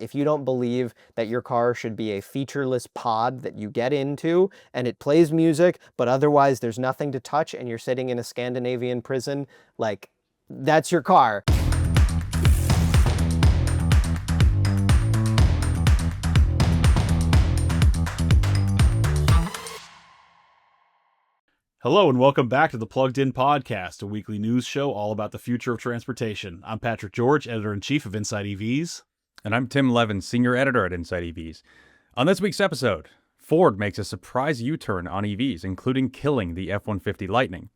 If you don't believe that your car should be a featureless pod that you get into and it plays music, but otherwise there's nothing to touch and you're sitting in a Scandinavian prison, like, that's your car. Hello and welcome back to the Plugged In Podcast, a weekly news show all about the future of transportation. I'm Patrick George, Editor-in-Chief of InsideEVs. And I'm Tim Levin, Senior Editor at InsideEVs. On this week's episode, Ford makes a surprise U-turn on EVs, including killing the F-150 Lightning.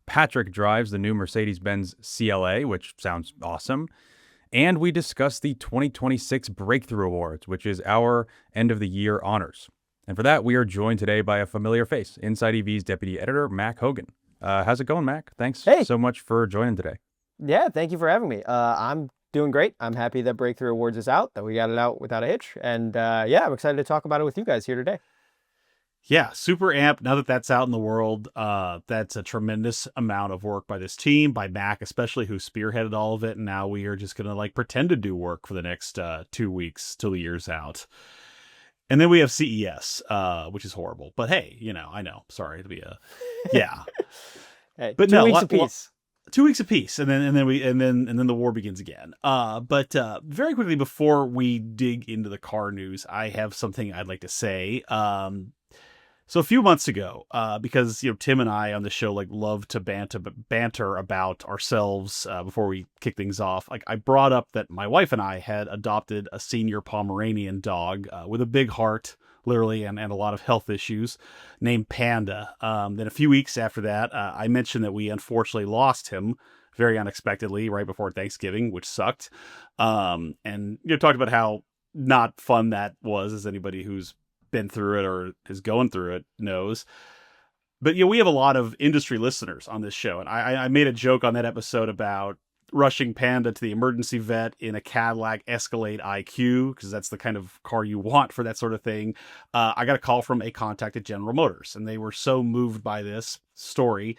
Patrick drives the new Mercedes-Benz CLA, which sounds awesome. And we discuss the 2026 Breakthrough Awards, which is our end-of-the-year honors. And for that, we are joined today by a familiar face, InsideEVs Deputy Editor, Mac Hogan. How's it going, Mac? Thanks so much for joining today. Yeah, thank you for having me. I'm doing great. I'm happy that Breakthrough Awards is out, that we got it out without a hitch. And I'm excited to talk about it with you guys here today. Yeah, super amped. Now that that's out in the world, that's a tremendous amount of work by this team, by Mac especially, who spearheaded all of it. And now we are just going to pretend to do work for the next 2 weeks till the year's out. And then we have CES, which is horrible. But hey, I know. Sorry to be yeah. Hey, but 2 weeks apiece. 2 weeks apiece, and then the war begins again. But very quickly before we dig into the car news, I have something I'd like to say. So a few months ago, because Tim and I on the show love to banter about ourselves before we kick things off. I brought up that my wife and I had adopted a senior Pomeranian dog with a big heart, literally, and a lot of health issues, named Panda. Then a few weeks after that, I mentioned that we unfortunately lost him very unexpectedly right before Thanksgiving, which sucked. And talked about how not fun that was, as anybody who's been through it or is going through it knows. But we have a lot of industry listeners on this show, and I made a joke on that episode about rushing Panda to the emergency vet in a Cadillac Escalade IQ, because that's the kind of car you want for that sort of thing. I got a call from a contact at General Motors, and they were so moved by this story.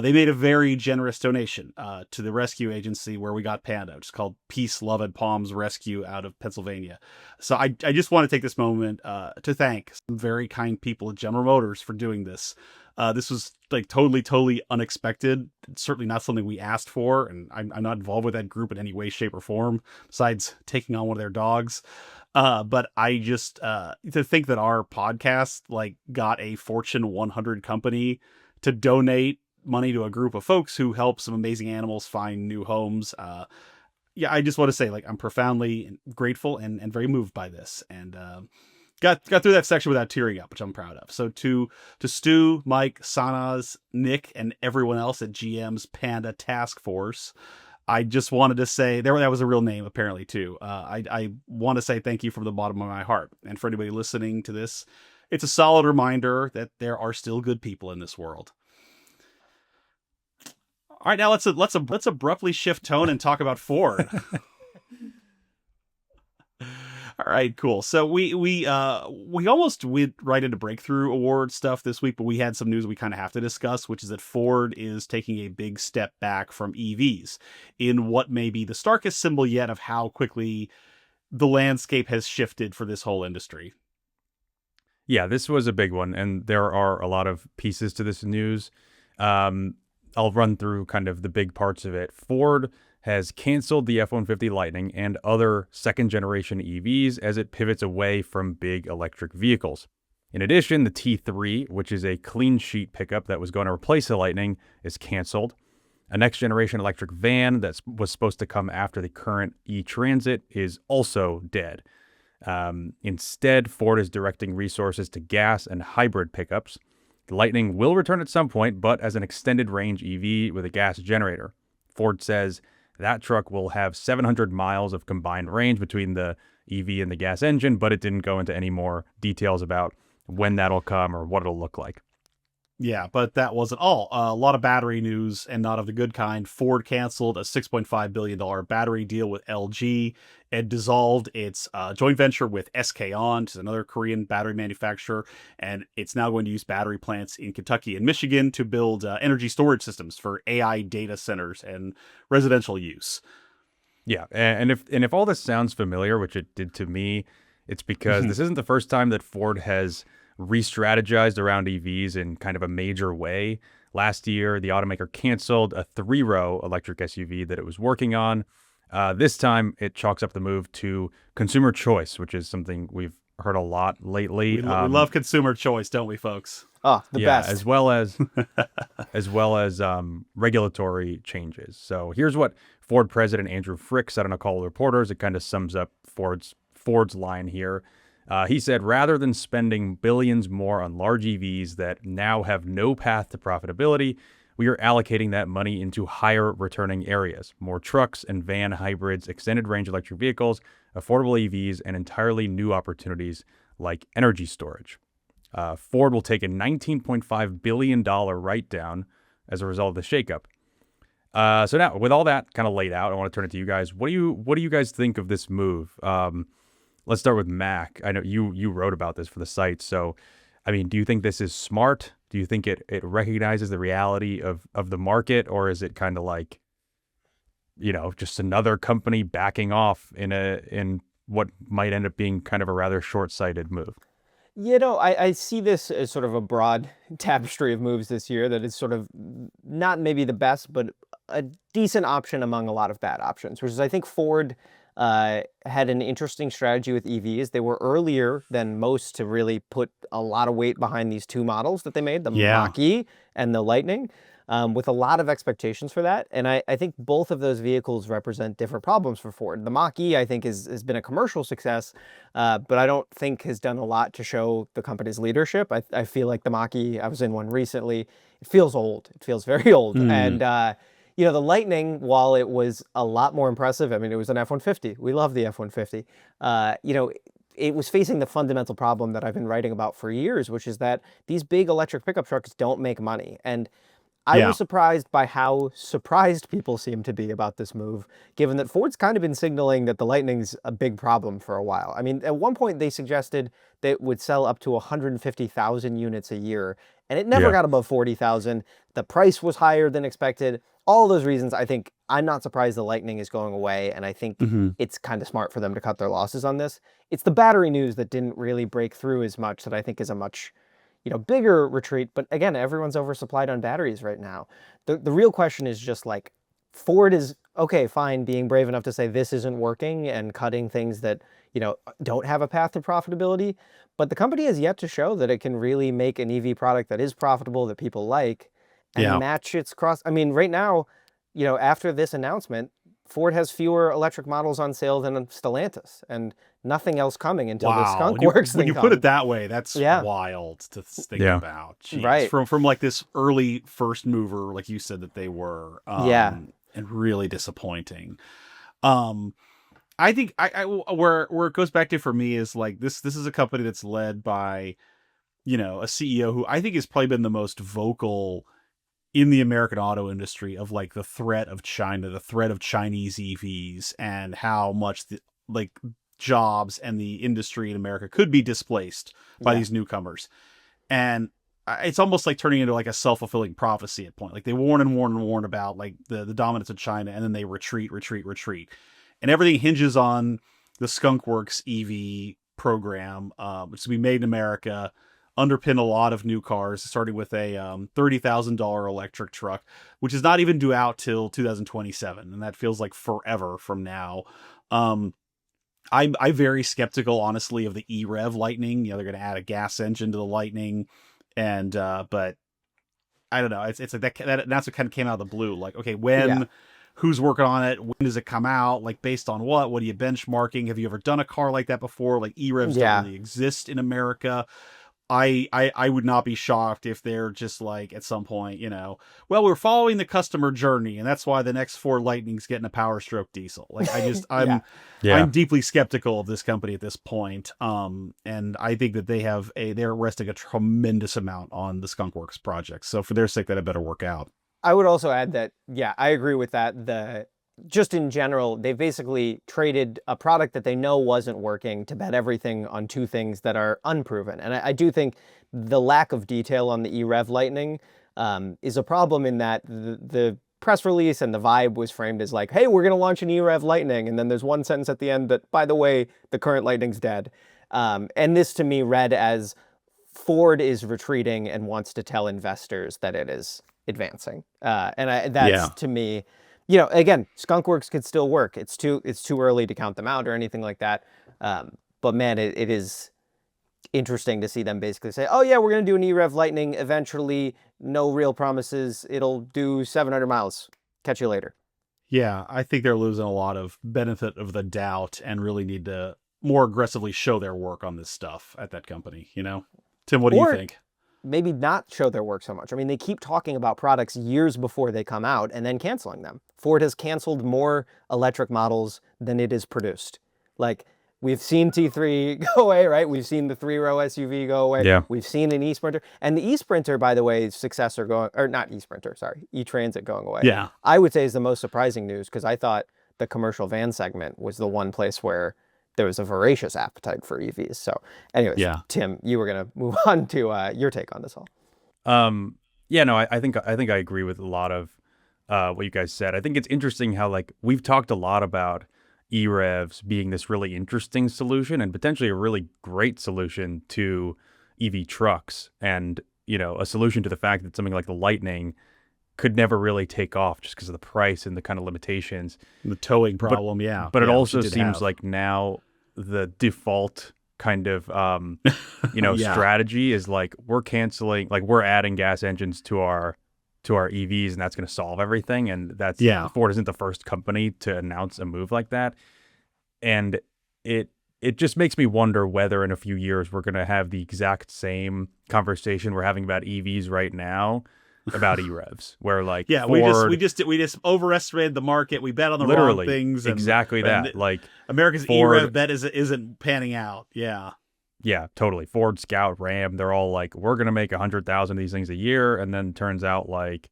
They made a very generous donation to the rescue agency where we got Panda, which is called Peace, Love, and Palms Rescue out of Pennsylvania. So I just want to take this moment to thank some very kind people at General Motors for doing this. This was totally unexpected. It's certainly not something we asked for, and I'm not involved with that group in any way, shape, or form, besides taking on one of their dogs. But I just, to think that our podcast got a Fortune 100 company to donate money to a group of folks who help some amazing animals find new homes. I just want to say I'm profoundly grateful and very moved by this, and got through that section without tearing up, which I'm proud of. So to Stu, Mike, Sanaz, Nick, and everyone else at GM's Panda Task Force, I just wanted to say that was a real name apparently too. I want to say thank you from the bottom of my heart. And for anybody listening to this, it's a solid reminder that there are still good people in this world. All right, now let's abruptly shift tone and talk about Ford. All right, cool. So we almost went right into Breakthrough Award stuff this week, but we had some news we kind of have to discuss, which is that Ford is taking a big step back from EVs in what may be the starkest symbol yet of how quickly the landscape has shifted for this whole industry. Yeah, this was a big one, and there are a lot of pieces to this news. I'll run through kind of the big parts of it. Ford has canceled the F-150 Lightning and other second-generation EVs as it pivots away from big electric vehicles. In addition, the T3, which is a clean sheet pickup that was going to replace the Lightning, is canceled. A next-generation electric van that was supposed to come after the current e-Transit is also dead. Instead, Ford is directing resources to gas and hybrid pickups. The Lightning will return at some point, but as an extended range EV with a gas generator. Ford says that truck will have 700 miles of combined range between the EV and the gas engine, but it didn't go into any more details about when that'll come or what it'll look like. Yeah, but that wasn't all. A lot of battery news, and not of the good kind. Ford canceled a $6.5 billion battery deal with LG and dissolved its joint venture with SK On, which is another Korean battery manufacturer, and it's now going to use battery plants in Kentucky and Michigan to build energy storage systems for AI data centers and residential use. Yeah, and if all this sounds familiar, which it did to me, it's because this isn't the first time that Ford has re-strategized around EVs in kind of a major way. Last year, the automaker canceled a 3-row electric SUV that it was working on. This time, it chalks up the move to consumer choice, which is something we've heard a lot lately. We love consumer choice, don't we, folks? Oh, the best. As well as regulatory changes. So here's what Ford President Andrew Frick said on a call with reporters. It kind of sums up Ford's line here. He said, rather than spending billions more on large EVs that now have no path to profitability, we are allocating that money into higher returning areas, more trucks and van hybrids, extended range electric vehicles, affordable EVs, and entirely new opportunities like energy storage. Ford will take a $19.5 billion write-down as a result of the shakeup. So now, with all that kind of laid out, I want to turn it to you guys. What do you guys think of this move? Let's start with Mac. I know you wrote about this for the site. So, I mean, do you think this is smart? Do you think it recognizes the reality of the market, or is it kind of like, just another company backing off in what might end up being kind of a rather short-sighted move? I see this as sort of a broad tapestry of moves this year that is sort of not maybe the best, but a decent option among a lot of bad options, which is I think Ford had an interesting strategy with EVs. They were earlier than most to really put a lot of weight behind these two models that they made, the Mach-E and the Lightning, with a lot of expectations for that. And I think both of those vehicles represent different problems for Ford. The Mach-E, I think, has been a commercial success, but I don't think has done a lot to show the company's leadership. I feel like the Mach-E, I was in one recently, it feels old. It feels very old. And, the Lightning, while it was a lot more impressive, I mean, it was an F-150. We love the F-150. It was facing the fundamental problem that I've been writing about for years, which is that these big electric pickup trucks don't make money. And I was surprised by how surprised people seem to be about this move, given that Ford's kind of been signaling that the Lightning's a big problem for a while. I mean, at one point they suggested that it would sell up to 150,000 units a year, and it never got above 40,000. The price was higher than expected. All those reasons, I think I'm not surprised the Lightning is going away, and I think it's kind of smart for them to cut their losses on this. It's the battery news that didn't really break through as much that I think is a much bigger retreat. But again, everyone's oversupplied on batteries right now. The real question is just like, Ford is, okay, fine, being brave enough to say this isn't working and cutting things that, don't have a path to profitability. But the company has yet to show that it can really make an EV product that is profitable, that people like, and match its cross. I mean, right now, after this announcement, Ford has fewer electric models on sale than Stellantis, and nothing else coming until the Skunk Works thing when you put it that way, that's wild to think about. Jeez. Right. From like this early first mover, like you said that they were, and really disappointing. I think I where it goes back to for me is like this is a company that's led by, a CEO who I think has probably been the most vocal in the American auto industry of like the threat of China, the threat of Chinese EVs, and how much jobs and the industry in America could be displaced by these newcomers. And it's almost like turning into like a self-fulfilling prophecy at point. Like they warn and warn and warn about like the dominance of China, and then they retreat. And everything hinges on the Skunk Works EV program, which will be made in America, underpin a lot of new cars, starting with a $30,000 electric truck, which is not even due out till 2027. And that feels like forever from now. I'm very skeptical, honestly, of the E-Rev Lightning. They're going to add a gas engine to the Lightning. And, but I don't know. It's like that's what kind of came out of the blue. Like, okay, who's working on it? When does it come out? Like, based on what? What are you benchmarking? Have you ever done a car like that before? Like, E-Revs don't really exist in America. I would not be shocked if they're just like at some point, we're following the customer journey, and that's why the next Ford Lightning's getting a Power Stroke diesel. Like I'm deeply skeptical of this company at this point. And I think that they're resting a tremendous amount on the Skunk Works project. So for their sake, that had better work out. I would also add that, I agree with that. Just in general, they've basically traded a product that they know wasn't working to bet everything on two things that are unproven. And I do think the lack of detail on the E-Rev Lightning is a problem in that the press release, and the vibe was framed as like, hey, we're going to launch an EREV Lightning. And then there's one sentence at the end that, by the way, the current Lightning's dead. And this to me read as Ford is retreating and wants to tell investors that it is advancing. That's to me, again, Skunk Works could still work. It's too early to count them out or anything like that. But man, it is interesting to see them basically say, oh yeah, we're going to do an EREV Lightning eventually. No real promises. It'll do 700 miles. Catch you later. Yeah, I think they're losing a lot of benefit of the doubt and really need to more aggressively show their work on this stuff at that company, Tim, what do you think? Maybe not show their work so much. I mean, they keep talking about products years before they come out and then canceling them. Ford has canceled more electric models than it is produced. Like, we've seen T3 go away, right? We've seen the 3-row SUV go away. Yeah. We've seen an e-Sprinter. And the e-Sprinter, by the way, successor going, or not e-Sprinter, sorry, e-Transit going away. Yeah. I would say is the most surprising news because I thought the commercial van segment was the one place where there was a voracious appetite for EVs. So anyways, Tim, you were going to move on to your take on this all. I think I agree with a lot of what you guys said. I think it's interesting how like we've talked a lot about EREVs being this really interesting solution and potentially a really great solution to EV trucks and, a solution to the fact that something like the Lightning could never really take off just because of the price and the kind of limitations. The towing problem, But it also seems like now the default kind of, strategy is like we're canceling, like we're adding gas engines to our EVs and that's going to solve everything. And that's Ford isn't the first company to announce a move like that. And it just makes me wonder whether in a few years we're going to have the exact same conversation we're having about EVs right now about EREVs, where like Ford, we just overestimated the market. We bet on the wrong things. Exactly that. Like America's Ford, EREV bet isn't panning out. Yeah. Yeah, totally. Ford, Scout, Ram, they're all like, we're going to make 100,000 of these things a year. And then turns out like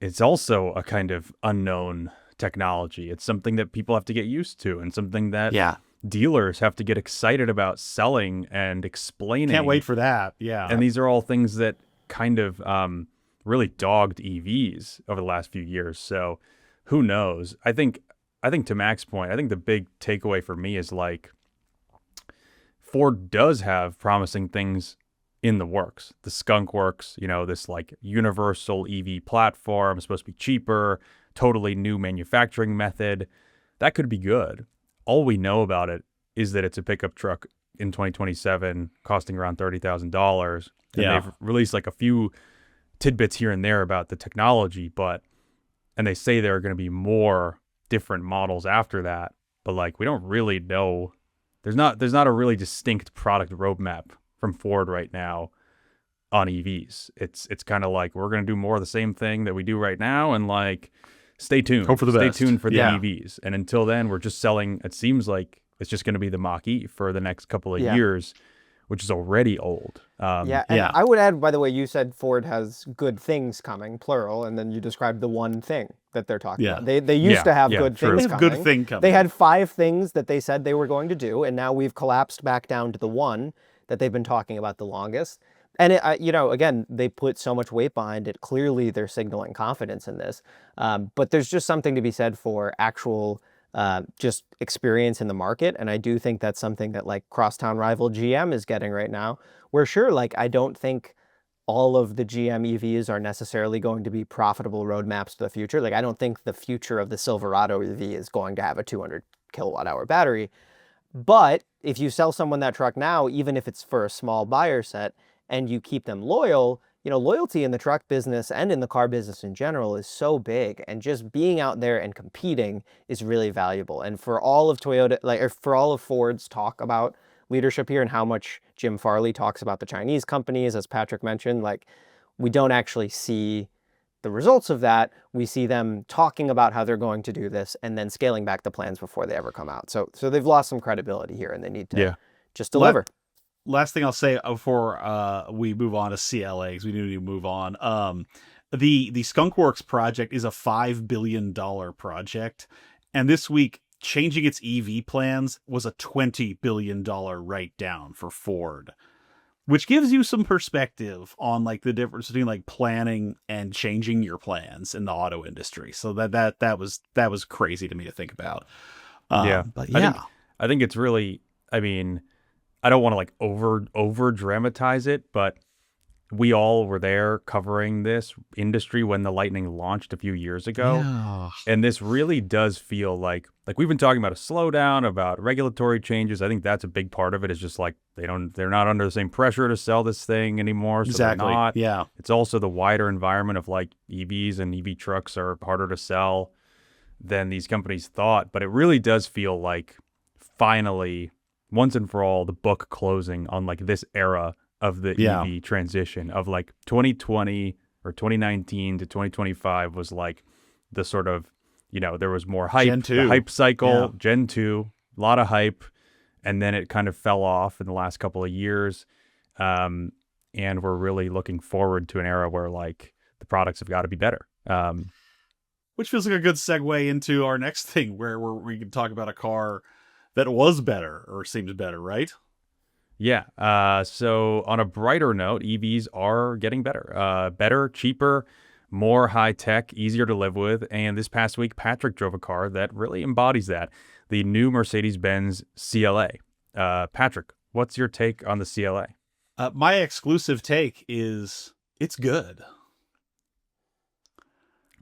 it's also a kind of unknown technology. It's something that people have to get used to and something that dealers have to get excited about selling and explaining. Can't wait for that. Yeah. And these are all things that kind of really dogged EVs over the last few years. So who knows? I think to Mac's point, I think the big takeaway for me is like, Ford does have promising things in the works. The Skunk Works, this like universal EV platform, supposed to be cheaper, totally new manufacturing method. That could be good. All we know about it is that it's a pickup truck in 2027 costing around $30,000. And they've released like a few tidbits here and there about the technology, and they say there are going to be more different models after that. But like, we don't really know. There's not a really distinct product roadmap from Ford right now on EVs. It's kind of like we're going to do more of the same thing that we do right now, and like stay tuned. Hope for the best. Stay tuned for the EVs. And until then, we're just selling. It seems like it's just going to be the Mach-E for the next couple of years, which is already old. I would add, by the way, you said Ford has good things coming, plural, and then you described the one thing that they're talking about. They used to have good things coming. Good thing coming. They had 5 things that they said they were going to do, and now we've collapsed back down to the one that they've been talking about the longest. And, again, they put so much weight behind it. Clearly, they're signaling confidence in this. But there's just something to be said for actual just experience in the market. And I do think that's something that like crosstown rival GM is getting right now. Where sure, like I don't think all of the GM EVs are necessarily going to be profitable roadmaps to the future. Like I don't think the future of the Silverado EV is going to have a 200 kilowatt hour battery. But if you sell someone that truck now, even if it's for a small buyer set and you keep them loyal, loyalty in the truck business and in the car business in general is so big, and just being out there and competing is really valuable. And for all of for all of Ford's talk about leadership here and how much Jim Farley talks about the Chinese companies, as Patrick mentioned, like we don't actually see the results of that. We see them talking about how they're going to do this and then scaling back the plans before they ever come out. So they've lost some credibility here and they need to just deliver. Last thing I'll say before we move on to CLA, because we need to move on. The Skunk Works project is a $5 billion project. And this week, changing its EV plans was a $20 billion write-down for Ford. which gives you some perspective on like the difference between like planning and changing your plans in the auto industry. So that was crazy to me to think about. Yeah. But yeah, I think it's really, I mean, I don't want to like over dramatize it, but we all were there covering this industry when the Lightning launched a few years ago. yeah, And this really does feel like we've been talking about a slowdown, about regulatory changes. I think that's a big part of it, is just like they're not under the same pressure to sell this thing anymore. So exactly. they're not. Yeah, It's also the wider environment of like EVs and EV trucks are harder to sell than these companies thought. But it really does feel like finally, once and for all, the book closing on like this era of the EV transition of like 2020 or 2019 to 2025 was like the sort of, there was more hype, Gen 2. the hype cycle, Yeah. Gen 2, a lot of hype. And then it kind of fell off in the last couple of years. And we're really looking forward to an era where like the products have got to be better. which feels like a good segue into our next thing, where we can talk about a car that was better or seems better, right? Yeah. So on a brighter note, EVs are getting better. Better, cheaper, more high tech, easier to live with. And this past week, Patrick drove a car that really embodies that, the new Mercedes-Benz CLA. Patrick, what's your take on the CLA? My exclusive take is it's good.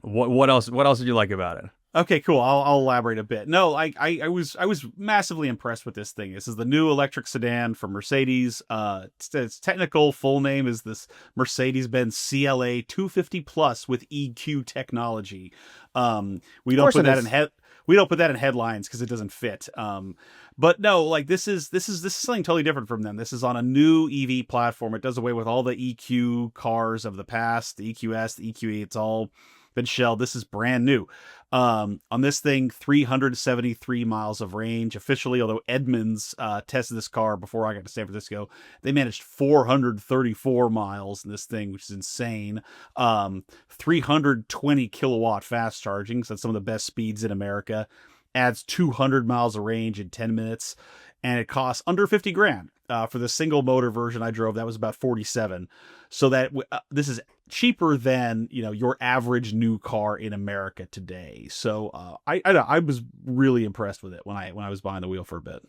What else did you like about it? Okay, cool. I'll elaborate a bit. No, I was massively impressed with this thing. This is the new electric sedan from Mercedes. Its technical full name is this Mercedes-Benz CLA 250 Plus with EQ technology. We don't put that in headlines because it doesn't fit. But no, like this is something totally different from them. This is on a new EV platform. It does away with all the EQ cars of the past, the EQS, the EQE. It's all been shelled. This is brand new. On this thing, 373 miles of range officially, although Edmunds tested this car before I got to San Francisco. They managed 434 miles in this thing, which is insane. 320 kilowatt fast charging, so that's some of the best speeds in America. Adds 200 miles of range in 10 minutes, and it costs under 50 grand. For the single motor version I drove, that was about 47. So that this is cheaper than your average new car in America today. So I was really impressed with it when I was behind the wheel for a bit.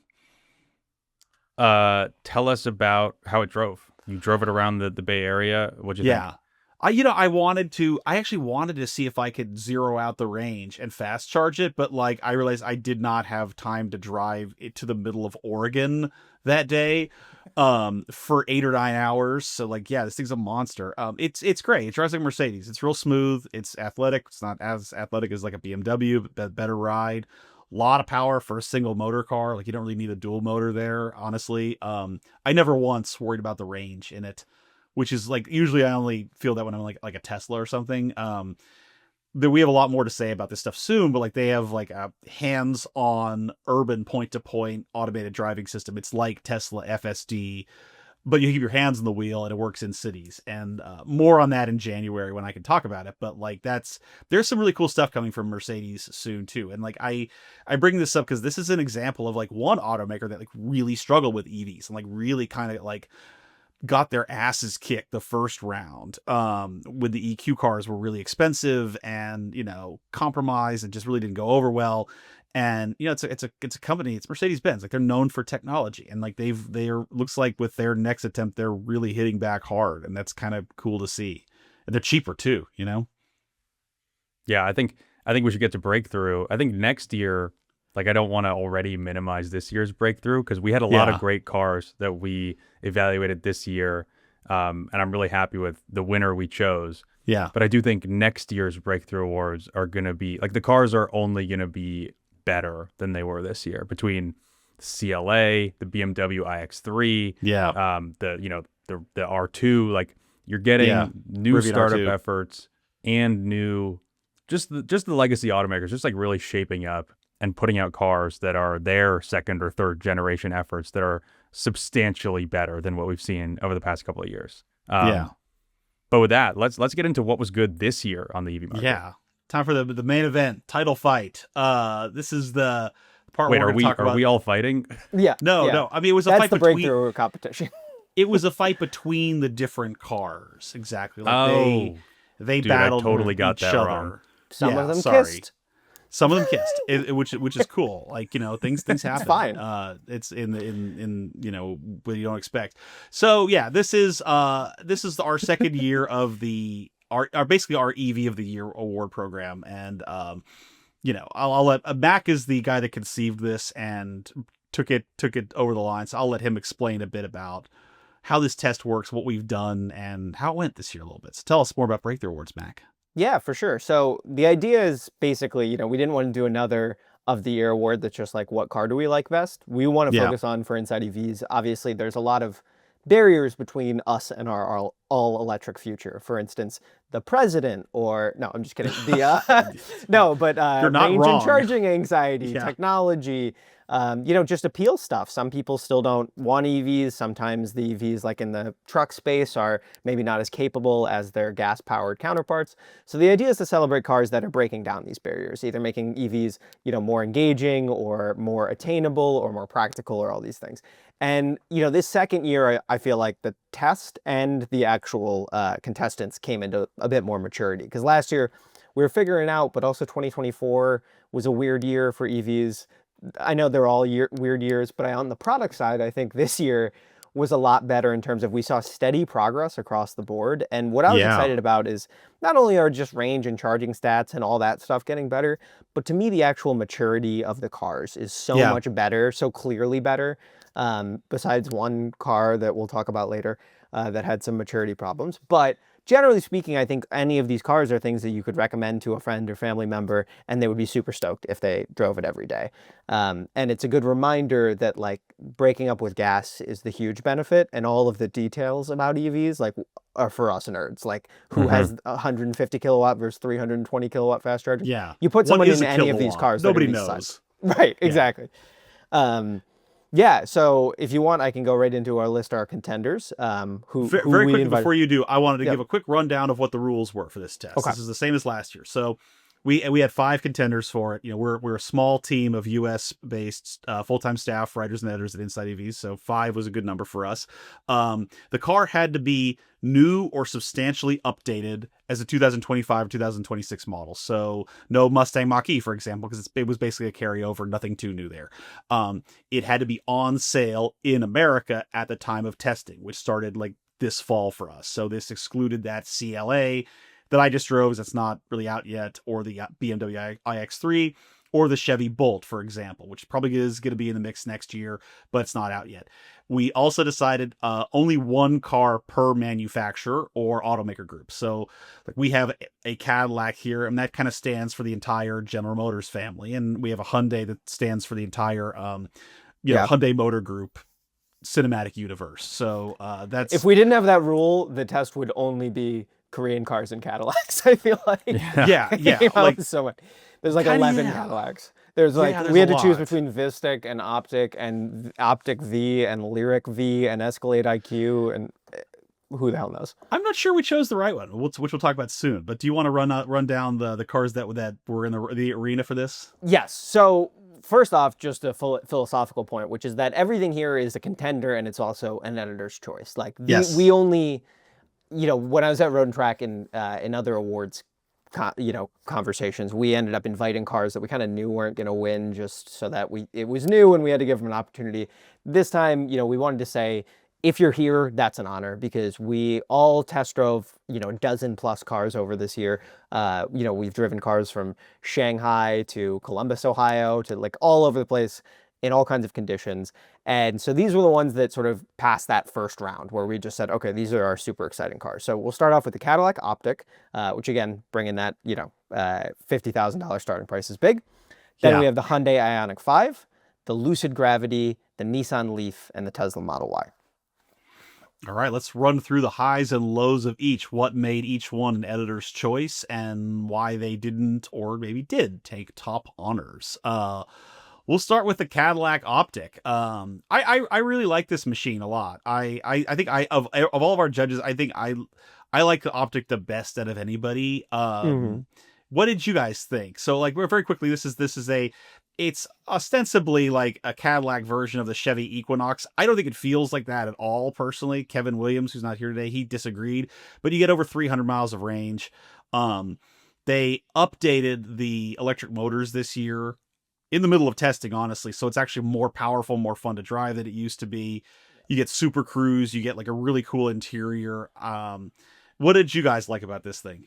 Tell us about how it drove. You drove it around the Bay Area. What'd you think? I actually wanted to see if I could zero out the range and fast charge it, but like I realized I did not have time to drive it to the middle of Oregon that day for 8 or 9 hours. So like, yeah, this thing's a monster. It's great. It drives like a Mercedes. It's real smooth. It's athletic. It's not as athletic as like a BMW, but better ride. A lot of power for a single motor car. Like you don't really need a dual motor there, honestly. I never once worried about the range in it, which is like, usually I only feel that when I'm like a Tesla or something. We have a lot more to say about this stuff soon, but like they have like a hands-on urban point-to-point automated driving system. It's like Tesla FSD, but you keep your hands on the wheel and it works in cities. And more on that in January when I can talk about it. But like there's some really cool stuff coming from Mercedes soon too. And like I bring this up because this is an example of like one automaker that like really struggled with EVs and like really kind of like got their asses kicked the first round when the EQ cars were really expensive and compromised and just really didn't go over well. And it's a company, it's Mercedes-Benz, like they're known for technology, and like they're looks like with their next attempt they're really hitting back hard, and that's kind of cool to see. And they're cheaper too. Yeah, I think we should get to Breakthrough. I think next year, like I don't want to already minimize this year's Breakthrough because we had a lot of great cars that we evaluated this year, and I'm really happy with the winner we chose. Yeah. But I do think next year's Breakthrough Awards are going to be, like the cars are only going to be better than they were this year between CLA, the BMW iX3, the R2, like you're getting new Rivian startup R2 efforts and new, just the legacy automakers, just like really shaping up and putting out cars that are their second or third generation efforts that are substantially better than what we've seen over the past couple of years. But with that, let's get into what was good this year on the EV market. Yeah. Time for the main event, title fight. This is the part where we're are we talk about. Are we all fighting? Yeah. No. I mean, it was a That's fight the between breakthrough competition. It was a fight between the different cars. Exactly. Like Oh, they dude, I battled totally got each that other. wrong. Some Yeah, of them sorry. kissed. Some of them kissed, which is cool. Like, you know, things happen. fine. It's in you know, what you don't expect. So yeah, this is our second year of our basically our EV of the Year award program, and you know, I'll let Mac is the guy that conceived this and took it over the line. So I'll let him explain a bit about how this test works, what we've done, and how it went this year a little bit. So tell us more about Breakthrough Awards, Mac. Yeah, for sure. So the idea is basically, you know, we didn't want to do another of the year award that's just like, what car do we like best? We want to Yeah. focus on, for InsideEVs, obviously there's a lot of barriers between us and our all electric future. For instance, the president, or no, I'm just kidding. No, but You're not range wrong. and charging anxiety, Yeah. technology, you know, just appeal stuff. Some people still don't want EVs. Sometimes the EVs, like in the truck space, are maybe not as capable as their gas-powered counterparts. So the idea is to celebrate cars that are breaking down these barriers, either making EVs, you know, more engaging or more attainable or more practical or all these things. And, you know, this second year, I feel like the test and the actual contestants came into a bit more maturity. Because last year, we were figuring out, but also 2024 was a weird year for EVs. I know they're all weird years, but on the product side, I think this year was a lot better in terms of we saw steady progress across the board. And what I was Yeah. excited about is not only are just range and charging stats and all that stuff getting better, but to me, the actual maturity of the cars is so Yeah. much better, so clearly better. Besides one car that we'll talk about later that had some maturity problems. But generally speaking, I think any of these cars are things that you could recommend to a friend or family member, and they would be super stoked if they drove it every day. And it's a good reminder that like breaking up with gas is the huge benefit, and all of the details about EVs like are for us nerds. Like who has 150 kilowatt versus 320 kilowatt fast charging? Yeah. You put What someone is in a any of these kilowatt? cars, they're Nobody gonna be knows. psyched. Right, exactly. Yeah, so if you want, I can go right into our list, our contenders. Who Very we quickly invited. before you do, I wanted to Yep. give a quick rundown of what the rules were for this test. Okay. This is the same as last year. So we had 5 contenders for it. You know, we're a small team of U.S. based full-time staff, writers and editors at InsideEVs. So 5 was a good number for us. The car had to be new or substantially updated as a 2025 or 2026 model. So no Mustang Mach-E, for example, because it was basically a carryover, nothing too new there. It had to be on sale in America at the time of testing, which started like this fall for us. So this excluded that CLA that I just drove, that's not really out yet, or the BMW iX3, or the Chevy Bolt, for example, which probably is going to be in the mix next year, but it's not out yet. We also decided only one car per manufacturer or automaker group. So like we have a Cadillac here, and that kind of stands for the entire General Motors family. And we have a Hyundai that stands for the entire Hyundai Motor Group cinematic universe. So that's... If we didn't have that rule, the test would only be Korean cars and Cadillacs. I feel like yeah. like so much. There's like 11 Cadillacs. There's like there's we had a to choose lot. between Vistic and Optic and Optic V and Lyric V and Escalade IQ and who the hell knows? I'm not sure we chose the right one, which we'll talk about soon. But do you want to run down the cars that were in the arena for this? Yes. So first off, just a philosophical point, which is that everything here is a contender and it's also an editor's choice. Like we only, you know, when I was at Road and Track in other awards, conversations, we ended up inviting cars that we kind of knew weren't going to win, just so that it was new and we had to give them an opportunity. This time, you know, we wanted to say, if you're here, that's an honor, because we all test drove, you know, a dozen plus cars over this year. You know, we've driven cars from Shanghai to Columbus, Ohio, to like all over the place in all kinds of conditions. And so these were the ones that sort of passed that first round where we just said, okay, these are our super exciting cars. So we'll start off with the Cadillac Optiq, which again, bringing that, you know, $50,000 starting price is big. Then we have the Hyundai Ioniq 5, the Lucid Gravity, the Nissan Leaf, and the Tesla Model Y. All right, let's run through the highs and lows of each, what made each one an editor's choice, and why they didn't or maybe did take top honors. We'll start with the Cadillac Optiq. I really like this machine a lot. I think of all of our judges, I think I like the Optiq the best out of anybody. What did you guys think? So like very quickly, this is it's ostensibly like a Cadillac version of the Chevy Equinox. I don't think it feels like that at all, personally. Kevin Williams, who's not here today, he disagreed. But you get over 300 miles of range. They updated the electric motors this year in the middle of testing, honestly. So it's actually more powerful, more fun to drive than it used to be. You get Super Cruise. You get like a really cool interior. What did you guys like about this thing?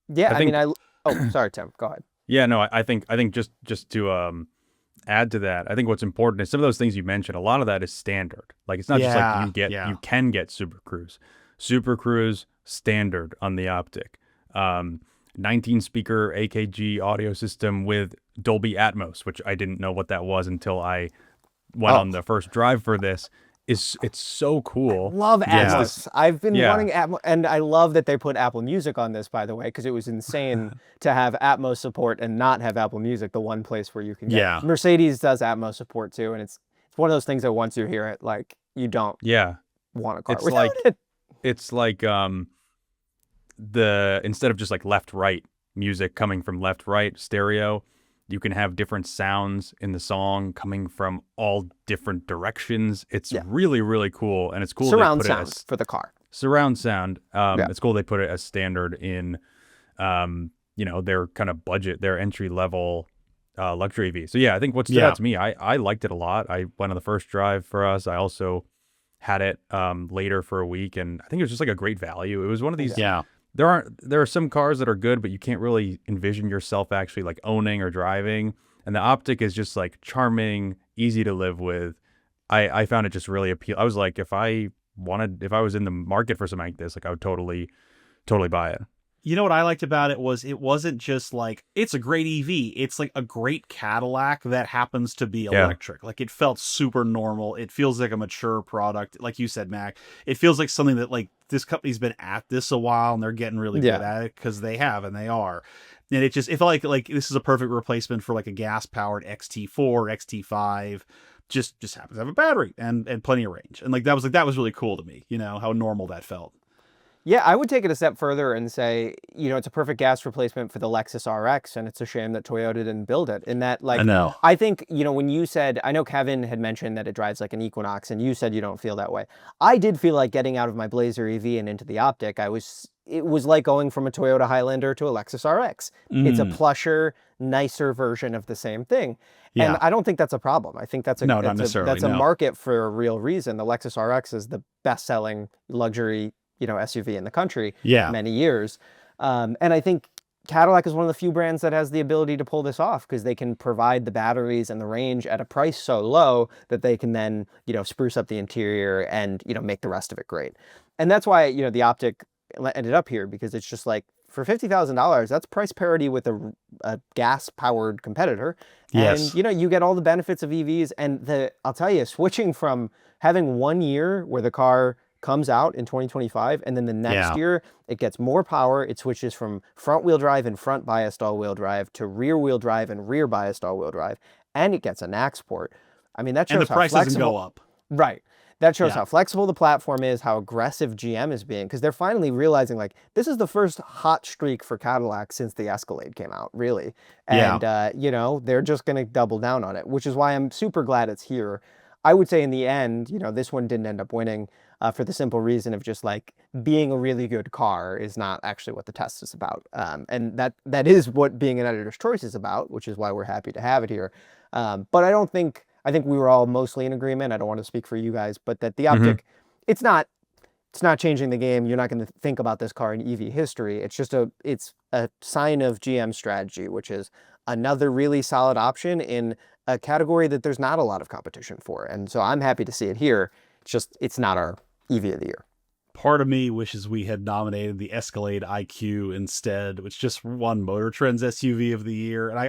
Yeah, I mean, oh, sorry, Tim. Go ahead. Yeah, no, I think just to add to that, I think what's important is some of those things you mentioned. A lot of that is standard. Like it's not just like you can get Super Cruise. Super Cruise standard on the Optic. 19 speaker AKG audio system with Dolby Atmos, which I didn't know what that was until I went on the first drive for this. It's so cool. Love Atmos. I've been wanting Atmos, and I love that they put Apple Music on this, by the way, because it was insane to have Atmos support and not have Apple Music, the one place where you can get. Yeah. Mercedes does Atmos support too, and it's one of those things that once you hear it, like you don't want a car it's without like it. It's like instead of just like left right music coming from left right stereo, you can have different sounds in the song coming from all different directions. It's really, really cool. And it's cool. Surround sound for the car. Surround sound. It's cool they put it as standard in, their kind of budget, their entry level luxury EV. So yeah, I think what stood out to me, I liked it a lot. I went on the first drive for us. I also had it later for a week, and I think it was just like a great value. It was one of these. Yeah. There are some cars that are good, but you can't really envision yourself actually like owning or driving. And the Optic is just like charming, easy to live with. I found it just really appealing. I was like, if I was in the market for something like this, like I would totally buy it. You know what I liked about it was it wasn't just like, it's a great EV. It's like a great Cadillac that happens to be electric. Like it felt super normal. It feels like a mature product. Like you said, Mac, it feels like something that like this company's been at this a while and they're getting really good at it because they have, and they are. And it felt like this is a perfect replacement for like a gas powered XT4, XT5. Just happens to have a battery and plenty of range. And like that was really cool to me, how normal that felt. Yeah, I would take it a step further and say, it's a perfect gas replacement for the Lexus RX, and it's a shame that Toyota didn't build it. In that, like, I know. I think, when you said, I know Kevin had mentioned that it drives like an Equinox, and you said you don't feel that way. I did feel like getting out of my Blazer EV and into the Optic, it was like going from a Toyota Highlander to a Lexus RX. It's a plusher, nicer version of the same thing. Yeah. And I don't think that's a problem. I think that's a market for a real reason. The Lexus RX is the best-selling luxury SUV in the country many years. And I think Cadillac is one of the few brands that has the ability to pull this off because they can provide the batteries and the range at a price so low that they can then, spruce up the interior and, make the rest of it great. And that's why, the Optic ended up here, because it's just like, for $50,000, that's price parity with a gas-powered competitor. And, you get all the benefits of EVs. And I'll tell you, switching from having 1 year where the car comes out in 2025, and then the next year it gets more power. It switches from front-wheel drive and front biased all-wheel drive to rear-wheel drive and rear biased all-wheel drive, and it gets an AX port. I mean, that shows how flexible. And the price doesn't go up. Right. That shows how flexible the platform is, how aggressive GM is being, because they're finally realizing, like, this is the first hot streak for Cadillac since the Escalade came out, really. And, they're just going to double down on it, which is why I'm super glad it's here. I would say in the end, this one didn't end up winning for the simple reason of just like being a really good car is not actually what the test is about. And that is what being an editor's choice is about, which is why we're happy to have it here. But I think we were all mostly in agreement. I don't want to speak for you guys, but that the Optic, it's not changing the game. You're not going to think about this car in EV history. It's just it's a sign of GM's strategy, which is another really solid option in a category that there's not a lot of competition for. And so I'm happy to see it here. It's not our EV of the year. Part of me wishes we had nominated the Escalade IQ instead, which just won Motor Trend's SUV of the year. And I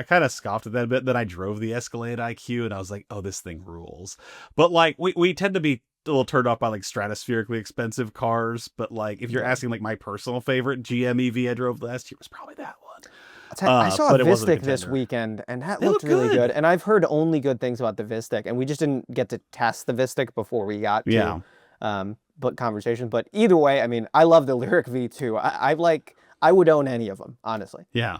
kind of scoffed at that a bit. Then I drove the Escalade IQ and I was like, oh, this thing rules. But like we tend to be a little turned off by like stratospherically expensive cars. But like if you're asking like my personal favorite GM EV I drove last year, was probably that one. I saw a Vistic this weekend, and that looked really good. And I've heard only good things about the Vistic, and we just didn't get to test the Vistic before we got to conversation. But either way, I mean, I love the Lyric V2. I would own any of them, honestly. Yeah.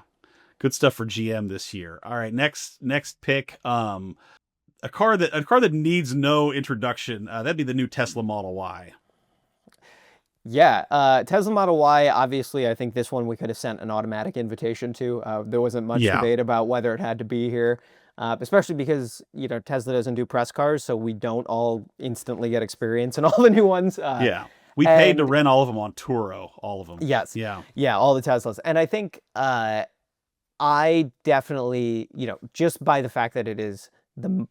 Good stuff for GM this year. All right, next pick. A car that needs no introduction. That'd be the new Tesla Model Y. Yeah, Tesla Model Y, obviously, I think this one we could have sent an automatic invitation to. There wasn't much debate about whether it had to be here, especially because, Tesla doesn't do press cars, so we don't all instantly get experience in all the new ones. We paid to rent all of them on Turo, all of them. Yes. Yeah, all the Teslas. And I think I definitely, just by the fact that it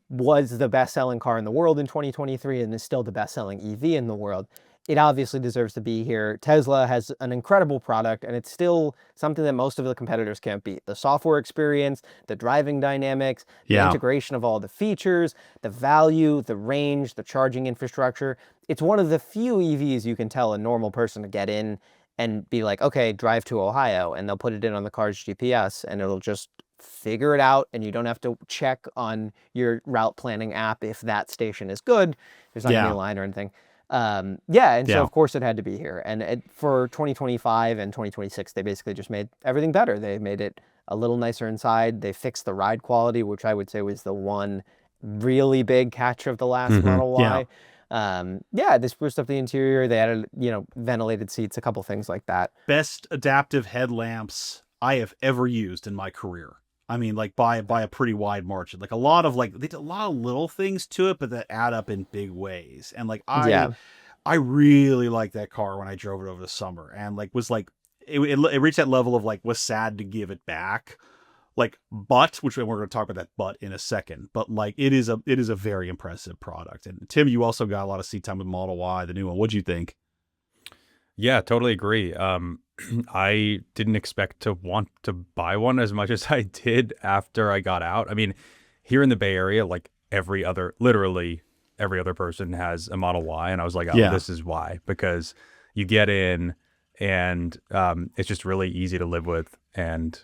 was the best-selling car in the world in 2023 and is still the best-selling EV in the world, it obviously deserves to be here. Tesla has an incredible product, and it's still something that most of the competitors can't beat. The software experience, the driving dynamics, the integration of all the features, the value, the range, the charging infrastructure. It's one of the few EVs you can tell a normal person to get in and be like, okay, drive to Ohio, and they'll put it in on the car's GPS, and it'll just figure it out, and you don't have to check on your route planning app if that station is good. There's not gonna be a line or anything. So of course it had to be here. And for 2025 and 2026, they basically just made everything better. They made it a little nicer inside. They fixed the ride quality, which I would say was the one really big catch of the last Model Y. They spruced up the interior. They added, ventilated seats, a couple things like that. Best adaptive headlamps I have ever used in my career. I mean, like by a pretty wide margin. Like they did a lot of little things to it, but that add up in big ways. And I really liked that car when I drove it over the summer, and it reached that level of was sad to give it back. Which we're going to talk about that but in a second. But it is a very impressive product. And Tim, you also got a lot of seat time with Model Y, the new one. What'd you think? Yeah, totally agree. I didn't expect to want to buy one as much as I did after I got out. I mean, here in the Bay Area, literally every other person has a Model Y, and I was like, oh, this is why, because you get in and it's just really easy to live with, and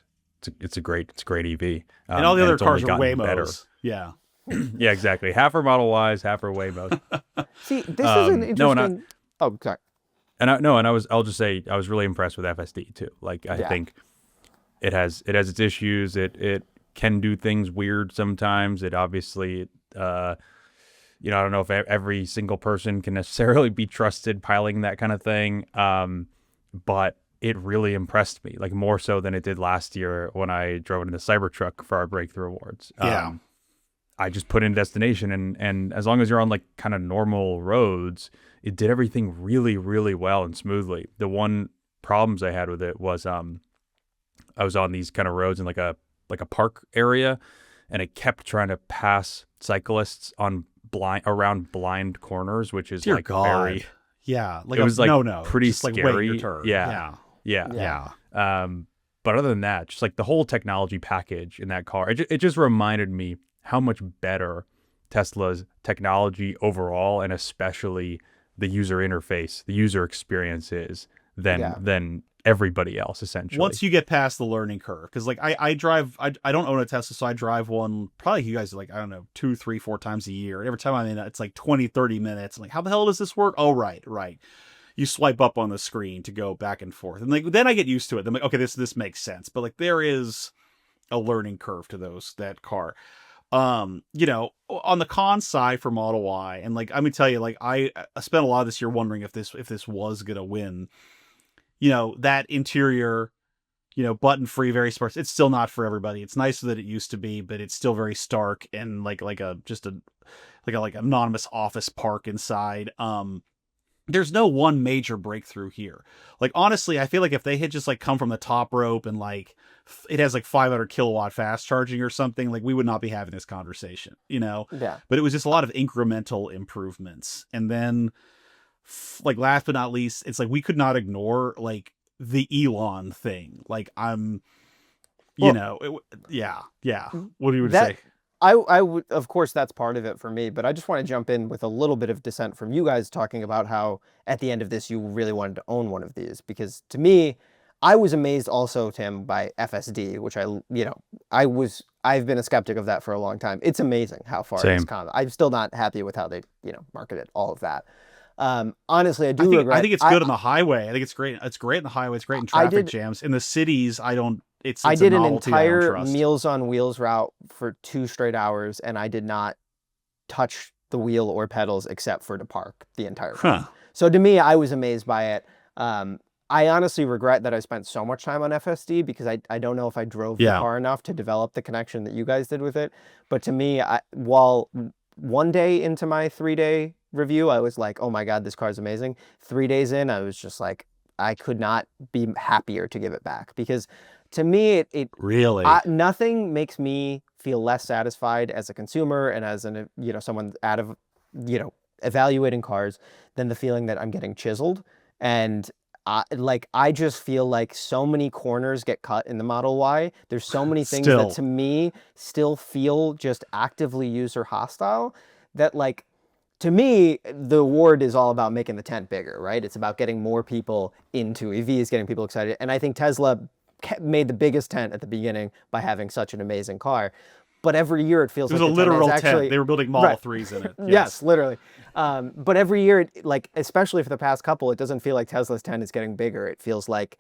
it's a great EV. And all the other cars are Waymos. Yeah. Yeah, exactly. Half are Model Ys, half are Waymos. See, this is an interesting. Oh, sorry. I'll just say I was really impressed with FSD too. I think it has its issues. It can do things weird sometimes. It obviously, I don't know if every single person can necessarily be trusted piloting that kind of thing. But it really impressed me, more so than it did last year when I drove it in the Cybertruck for our Breakthrough Awards. I just put in destination, and as long as you're on kind of normal roads, it did everything really, really well and smoothly. The one problems I had with it was I was on these kind of roads in a park area, and it kept trying to pass cyclists on around blind corners, which is Dear God. very it was pretty just scary. Wait your turn. Yeah. But other than that, just the whole technology package in that car, it just reminded me how much better Tesla's technology overall, and especially the user interface, the user experience is than everybody else, essentially. Once you get past the learning curve, because I don't own a Tesla, so I drive one probably you guys I don't know 2, 3, 4 times a year. And every time I'm in it, it's 20, 30 minutes. I'm how the hell does this work? Oh, right. You swipe up on the screen to go back and forth, and then I get used to it. I'm okay, this makes sense. But there is a learning curve to that car. On the con side for Model Y, and I'm gonna tell you, I spent a lot of this year wondering if this was gonna win. That interior, button free, very sparse. It's still not for everybody. It's nicer than it used to be, but it's still very stark and like anonymous office park inside. There's no one major breakthrough here. Honestly, I feel like if they had just come from the top rope and it has 500 kilowatt fast charging or something, we would not be having this conversation, Yeah. But it was just a lot of incremental improvements. And then last but not least, it's we could not ignore the Elon thing. Yeah. What do you say? I would, of course, that's part of it for me, but I just want to jump in with a little bit of dissent from you guys talking about how at the end of this, you really wanted to own one of these, because to me, I was amazed also, Tim, by FSD, which I've been a skeptic of that for a long time. It's amazing how far it's come. I'm still not happy with how they, marketed all of that. Honestly, I do I regret. think it's good on the highway. I think it's great. It's great on the highway. It's great in traffic jams. In the cities, I don't. It's I a did an novelty I don't entire trust. Meals on Wheels route for 2 straight hours, and I did not touch the wheel or pedals except for to park the entire time. Huh. So to me, I was amazed by it. I honestly regret that I spent so much time on FSD because I don't know if I drove the Yeah. car enough to develop the connection that you guys did with it. But to me, while one day into my 3-day review, I was like, oh my God, this car is amazing. 3 days in, I was just like, I could not be happier to give it back because to me, Really? nothing makes me feel less satisfied as a consumer and as an, someone out of, evaluating cars than the feeling that I'm getting chiseled. And I just feel like so many corners get cut in the Model Y. There's so many things that to me still feel just actively user hostile that like, to me, the award is all about making the tent bigger, right? It's about getting more people into EVs, getting people excited. And I think Tesla made the biggest tent at the beginning by having such an amazing car. But every year it feels like a literal tent. Actually, they were building Model 3s in it. Yes, literally. But every year, like especially for the past couple, it doesn't feel like Tesla's tent is getting bigger. It feels like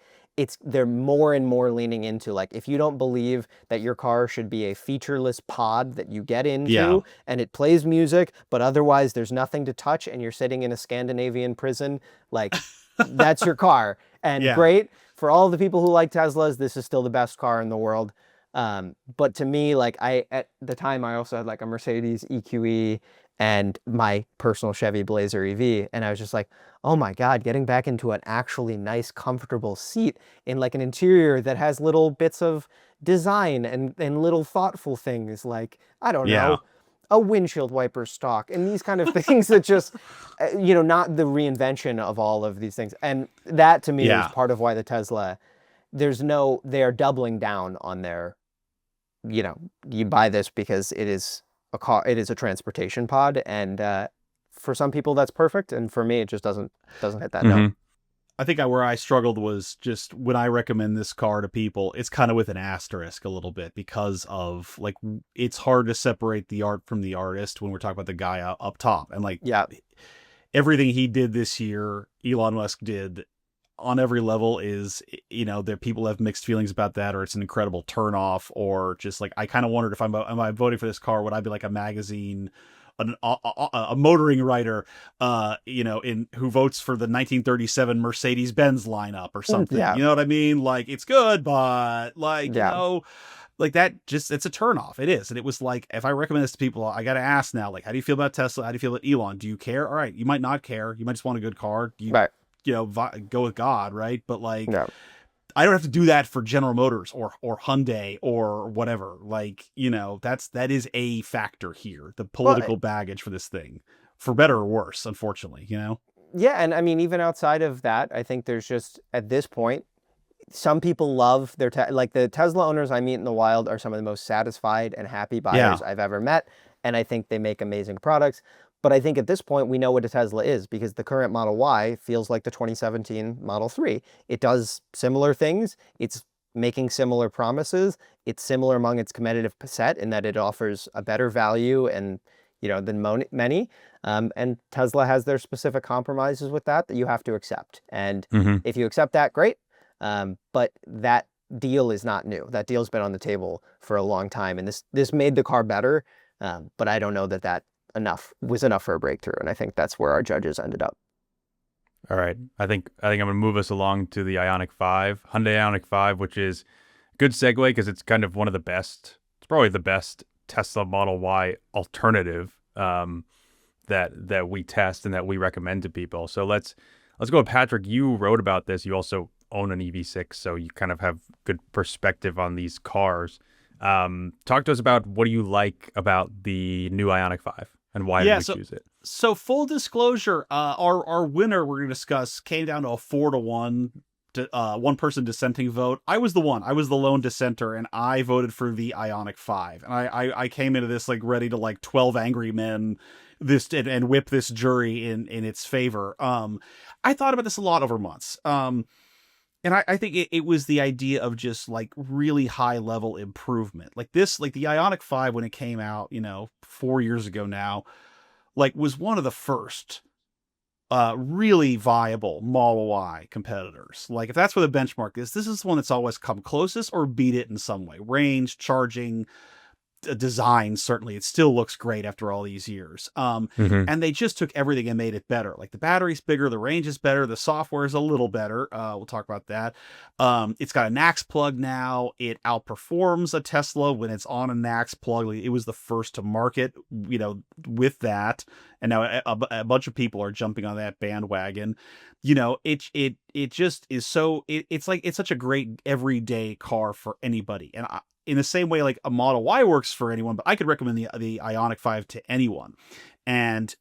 they're more and more leaning into like if you don't believe that your car should be a featureless pod that you get into and it plays music, but otherwise there's nothing to touch and you're sitting in a Scandinavian prison, like that's your car. And great for all the people who like Teslas, this is still the best car in the world. But to me, like at the time I also had like a Mercedes EQE and my personal Chevy Blazer EV. And I was just like, oh my God, getting back into an actually nice, comfortable seat in like an interior that has little bits of design and little thoughtful things like, I don't know, a windshield wiper stock and these kind of things that just, not the reinvention of all of these things. And that to me is part of why the Tesla, they are doubling down on their, you buy this because it is a car, it is a transportation pod, and for some people that's perfect, and for me it just doesn't hit that note. I think where I struggled was just when I recommend this car to people, it's kind of with an asterisk a little bit because of like it's hard to separate the art from the artist when we're talking about the guy up top, and like everything he did this year, Elon Musk did on every level is, that people have mixed feelings about that, or it's an incredible turnoff, or just like, I kind of wondered if am I voting for this car? Would I be like a magazine, a motoring writer, who votes for the 1937 Mercedes-Benz lineup or something? You know what I mean? Like it's good, but like, like that it's a turnoff. It is. And it was like, if I recommend this to people, I got to ask now, like, how do you feel about Tesla? How do you feel about Elon? Do you care? All right. You might not care. You might just want a good car. Go with God, right? But like, I don't have to do that for General Motors or Hyundai or whatever. Like, that is a factor here, the political baggage for this thing, for better or worse, unfortunately, Yeah, and I mean, even outside of that, I think there's just, at this point, some people love their, like the Tesla owners I meet in the wild are some of the most satisfied and happy buyers I've ever met. And I think they make amazing products. But I think at this point, we know what a Tesla is because the current Model Y feels like the 2017 Model 3. It does similar things. It's making similar promises. It's similar among its competitive set in that it offers a better value and, than many. And Tesla has their specific compromises with that you have to accept. And if you accept that, great. But that deal is not new. That deal's been on the table for a long time. And this made the car better. But I don't know that was enough for a breakthrough, and I think that's where our judges ended up. All right, I think I'm gonna move us along to the Ioniq 5, Hyundai Ioniq 5, which is a good segue because it's kind of one of the best. It's probably the best Tesla Model Y alternative that we test and that we recommend to people. So let's go with Patrick. You wrote about this. You also own an EV6, so you kind of have good perspective on these cars. Talk to us about what do you like about the new Ioniq 5 and why did we choose it? So full disclosure, our winner we're going to discuss came down to a 4-1 one person dissenting vote. I was the lone dissenter, and I voted for the Ioniq 5. And I came into this like ready to like 12 angry men and whip this jury in its favor. I thought about this a lot over months. And I think it was the idea of just like really high level improvement. Like the Ioniq 5, when it came out, 4 years ago now, like was one of the first really viable Model Y competitors. Like if that's where the benchmark is, this is the one that's always come closest or beat it in some way. Range, charging, design, certainly it still looks great after all these years. Mhm. And they just took everything and made it better. Like the battery's bigger, the range is better, the software is a little better. We'll talk about that. It's got a NACS plug now. It outperforms a Tesla when it's on a NACS plug. It was the first to market, with that, and now a bunch of people are jumping on that bandwagon. It just is so. It's such a great everyday car for anybody, and in the same way, like a Model Y works for anyone, but I could recommend the Ioniq 5 to anyone. And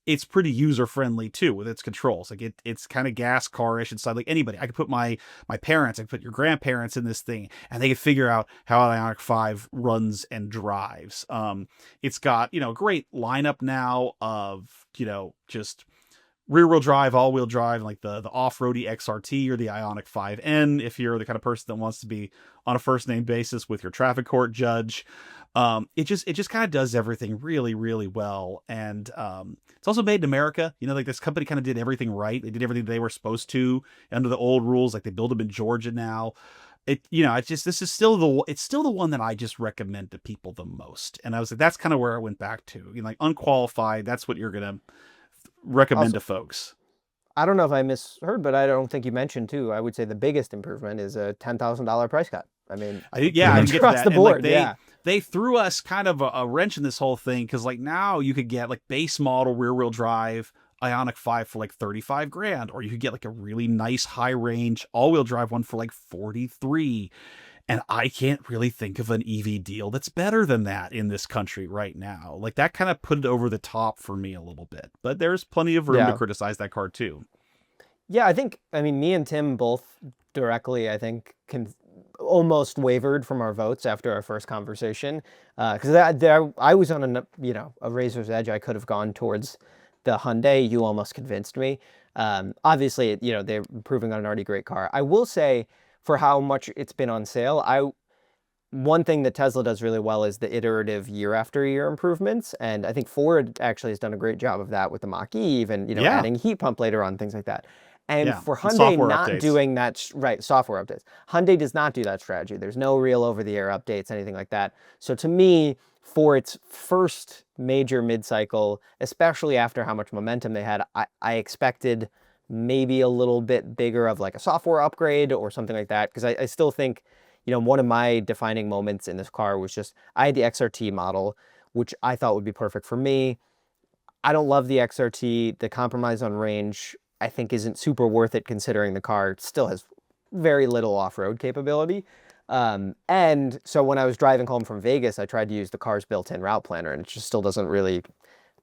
it's pretty user-friendly too with its controls. Like it's kind of gas car-ish inside, like anybody. I could put my parents, I could put your grandparents in this thing, and they could figure out how an Ioniq 5 runs and drives. It's got, great lineup now of, just rear-wheel drive, all-wheel drive, like the off-roady XRT or the Ioniq 5N, if you're the kind of person that wants to be on a first-name basis with your traffic court judge. It just kind of does everything really, really well. And it's also made in America. Like this company kind of did everything right. They did everything they were supposed to under the old rules. Like they build them in Georgia now. This is still the one that I just recommend to people the most. And I was like, that's kind of where I went back to. Like unqualified, that's what you're going to recommend to folks. I don't know if I misheard, but I don't think you mentioned too. I would say the biggest improvement is a $10,000 price cut. I mean, I can get to that. The board, they threw us kind of a wrench in this whole thing because like now you could get like base model rear wheel drive Ioniq 5 for like 35 grand, or you could get like a really nice high range all wheel drive one for like 43. And I can't really think of an EV deal that's better than that in this country right now. Like that kind of put it over the top for me a little bit, but there's plenty of room to criticize that car too. Yeah, me and Tim both directly, I think, almost wavered from our votes after our first conversation. Because I was on a razor's edge. I could have gone towards the Hyundai. You almost convinced me. Obviously, they're improving on an already great car. I will say, for how much it's been on sale, one thing that Tesla does really well is the iterative year after year improvements. And I think Ford actually has done a great job of that with the Mach-E, even, adding heat pump later on, things like that. And for Hyundai not doing that, right, software updates. Hyundai does not do that strategy. There's no real over-the-air updates, anything like that. So to me, for its first major mid-cycle, especially after how much momentum they had, I expected maybe a little bit bigger of like a software upgrade or something like that. Because I still think, one of my defining moments in this car was just, I had the XRT model, which I thought would be perfect for me. I don't love the XRT. The compromise on range, I think, isn't super worth it considering the car still has very little off-road capability. And so when I was driving home from Vegas, I tried to use the car's built-in route planner, and it just still doesn't really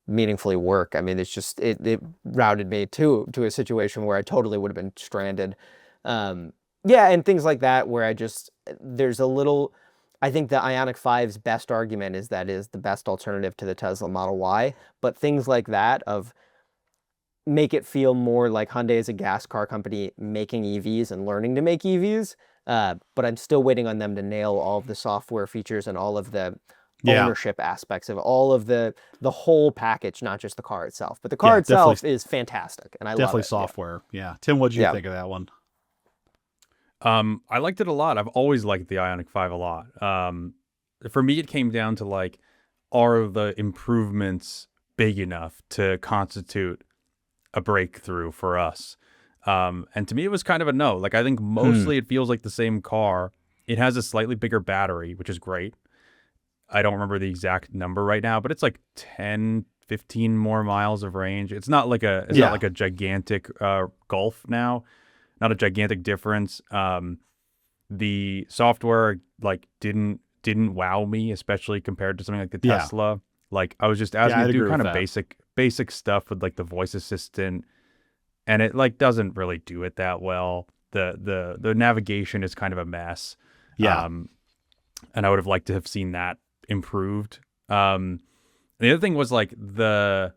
meaningfully work. I mean, it's just, it routed me to a situation where I totally would have been stranded. And things like that where there's a little, I think the Ioniq 5's best argument is that is the best alternative to the Tesla Model Y, but things like that of make it feel more like Hyundai is a gas car company making EVs and learning to make EVs. But I'm still waiting on them to nail all of the software features and all of the ownership aspects of all of the whole package, not just the car itself. But the car itself is fantastic, and I love it. Definitely software. Yeah. Tim, what did you think of that one? I liked it a lot. I've always liked the Ioniq 5 a lot. For me, it came down to like, are the improvements big enough to constitute a breakthrough for us? And to me, it was kind of a no. Like, I think mostly it feels like the same car. It has a slightly bigger battery, which is great. I don't remember the exact number right now, but it's like 10, 15 more miles of range. It's not like not like a gigantic gulf now, not a gigantic difference. The software like didn't wow me, especially compared to something like the Tesla. Like I was just asking to do kind of basic stuff with like the voice assistant, and it like doesn't really do it that well. The navigation is kind of a mess. And I would have liked to have seen that improved. The other thing was like the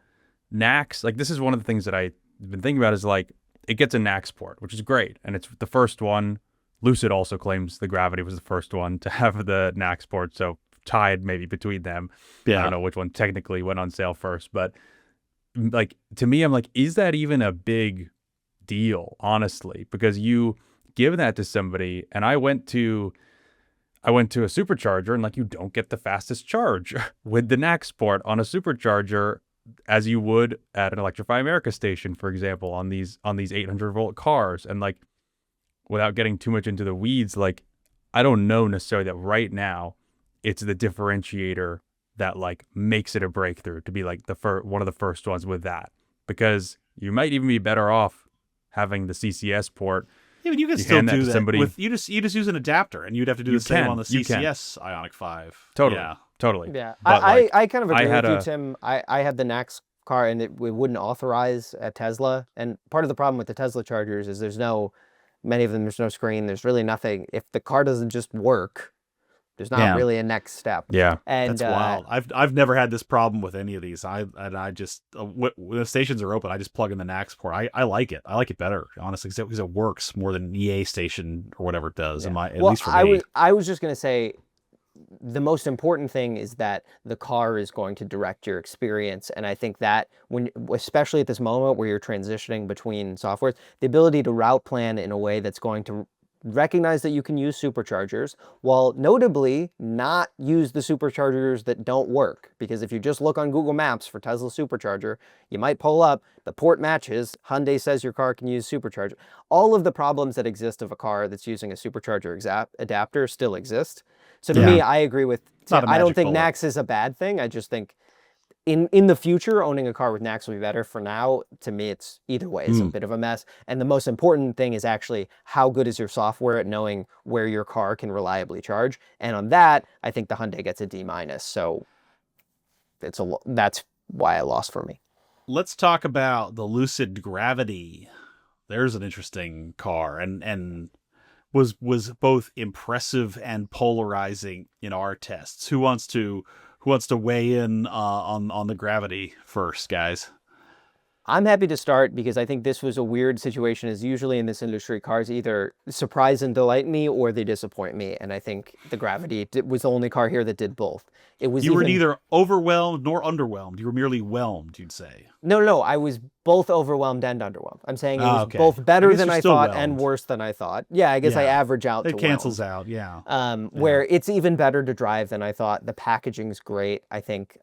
NACS. Like this is one of the things that I've been thinking about is like it gets a NACS port, which is great, and it's the first one. Lucid also claims the Gravity was the first one to have the NACS port, so tied maybe between them. I don't know which one technically went on sale first, but like, to me, I'm like, is that even a big deal, honestly? Because you give that to somebody, and I went to a supercharger, and like, you don't get the fastest charge with the NACS port on a supercharger as you would at an Electrify America station, for example, on these 800-volt cars. And like, without getting too much into the weeds, like, I don't know necessarily that right now it's the differentiator that like makes it a breakthrough to be like one of the first ones with that, because you might even be better off having the CCS port. Yeah, but you can still do that. Somebody, you just use an adapter, and you'd have to do the same on the CCS Ioniq 5. Totally. Yeah. Totally. Yeah, But, like, I kind of agree with you, a- Tim. I had the NACS car, and it wouldn't authorize at Tesla. And part of the problem with the Tesla chargers is many of them, there's no screen. There's really nothing. If the car doesn't just work, there's not really a next step. Yeah. And That's wild. I've never had this problem with any of these. I just when the stations are open, I just plug in the NACS port. I like it. I like it better, honestly, because it works more than an EA station or whatever it does. Yeah. At least for me. I was just gonna say, the most important thing is that the car is going to direct your experience. And I think that especially at this moment where you're transitioning between softwares, the ability to route plan in a way that's going to recognize that you can use superchargers, while notably not use the superchargers that don't work. Because if you just look on Google Maps for Tesla supercharger, you might pull up, the port matches, Hyundai says your car can use supercharger. All of the problems that exist of a car that's using a supercharger adapter still exist. So to me, I agree with Tim. I don't think NACS is a bad thing. I just think in the future, owning a car with NACS will be better. For now, to me, it's either way. It's a bit of a mess. And the most important thing is actually how good is your software at knowing where your car can reliably charge. And on that, I think the Hyundai gets a D-. So that's why I lost for me. Let's talk about the Lucid Gravity. There's an interesting car, and was both impressive and polarizing in our tests. Who wants to weigh in on the Gravity first, guys? I'm happy to start because I think this was a weird situation. As usually in this industry, cars either surprise and delight me or they disappoint me. And I think the Gravity was the only car here that did both. You were neither overwhelmed nor underwhelmed. You were merely whelmed, you'd say. No. I was both overwhelmed and underwhelmed. I'm saying it was both better than I thought and worse than I thought. Yeah, I guess I average out to it cancels out, yeah. Where it's even better to drive than I thought. The packaging's great. I think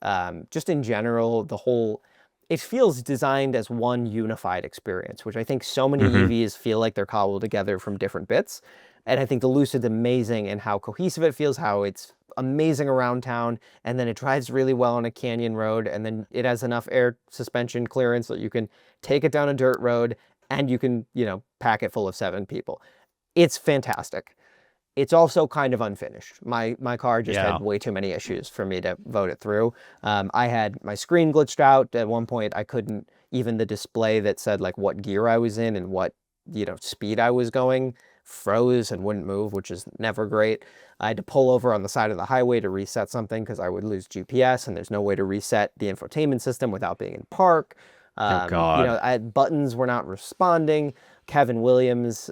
just in general, it feels designed as one unified experience, which I think so many EVs feel like they're cobbled together from different bits. And I think the Lucid's amazing in how cohesive it feels, how it's amazing around town, and then it drives really well on a canyon road, and then it has enough air suspension clearance that you can take it down a dirt road, and you can, pack it full of 7 people. It's fantastic. It's also kind of unfinished. My car just had way too many issues for me to vote it through. I had my screen glitched out. At one point, I couldn't, even the display that said like what gear I was in and what, speed I was going froze and wouldn't move, which is never great. I had to pull over on the side of the highway to reset something because I would lose GPS, and there's no way to reset the infotainment system without being in park. Oh, God. Buttons were not responding. Kevin Williams,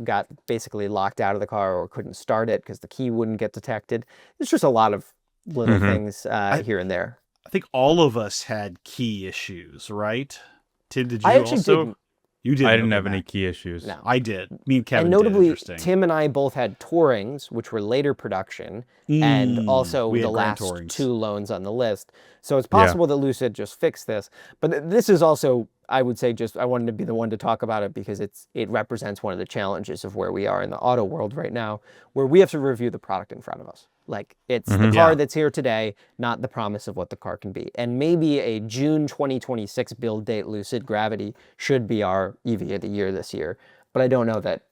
got basically locked out of the car or couldn't start it because the key wouldn't get detected. It's just a lot of little things here and there. I think all of us had key issues, right? Tim, did you I actually also? didn't. You didn't. I didn't have any key issues. No. I did. Me and Kevin and notably, did. Tim and I both had Tourings, which were later production, and also the last Tourings. 2 loans on the list. So it's possible that Lucid just fixed this. But this is also, I would say, I wanted to be the one to talk about it because it represents one of the challenges of where we are in the auto world right now, where we have to review the product in front of us. Like, it's the car that's here today, not the promise of what the car can be. And maybe a June 2026 build date Lucid Gravity should be our EV of the year this year. But I don't know that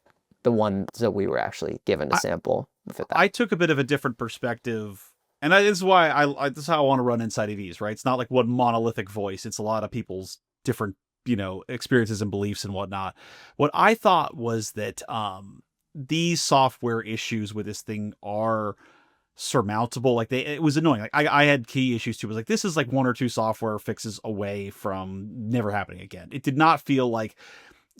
the ones that we were actually given a sample fit that. I took a bit of a different perspective. And this is why this is how I want to run InsideEVs, right? It's not like one monolithic voice. It's a lot of people's different, experiences and beliefs and whatnot. What I thought was that these software issues with this thing are surmountable. Like it was annoying. Like I had key issues too. It was like, this is like 1 or 2 software fixes away from never happening again. It did not feel like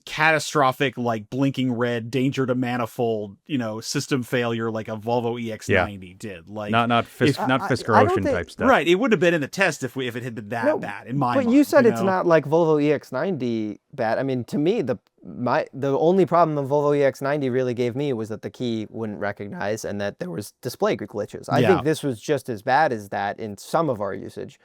catastrophic, like blinking red, danger to manifold, system failure like a Volvo EX90 did. Like not Fisker I don't Ocean think- type stuff. right, it would have been in the test if it had been that bad in my mind. But you said it's not like Volvo EX90 bad. I mean, to me, the only problem the Volvo EX90 really gave me was that the key wouldn't recognize and that there was display glitches. I think this was just as bad as that in some of our usage.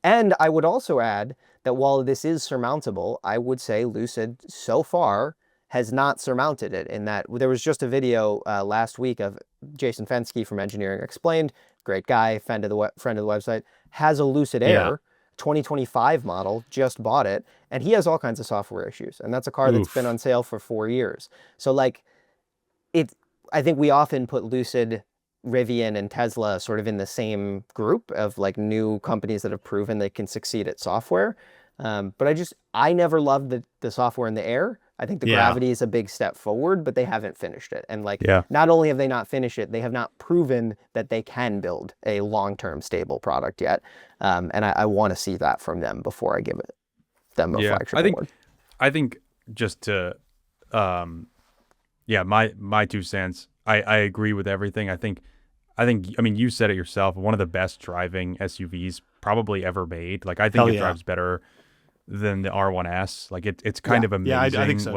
And I would also add that while this is surmountable, I would say Lucid so far has not surmounted it, in that there was just a video last week of Jason Fensky from Engineering Explained, great guy, friend of the website, has a Lucid Air 2025 model, just bought it, and he has all kinds of software issues. And that's a car that's been on sale for 4 years. So like, I think we often put Lucid, Rivian, and Tesla sort of in the same group of like new companies that have proven they can succeed at software. But I never loved the software in the Air. I think the Gravity is a big step forward, but they haven't finished it. And like, not only have they not finished it, they have not proven that they can build a long-term stable product yet. And I want to see that from them before I give them a flagship award. I think just to, my 2 cents, I agree with everything. I mean, you said it yourself, one of the best driving SUVs probably ever made. Like, I think it drives better than the R1S. Like, it's kind of amazing I think so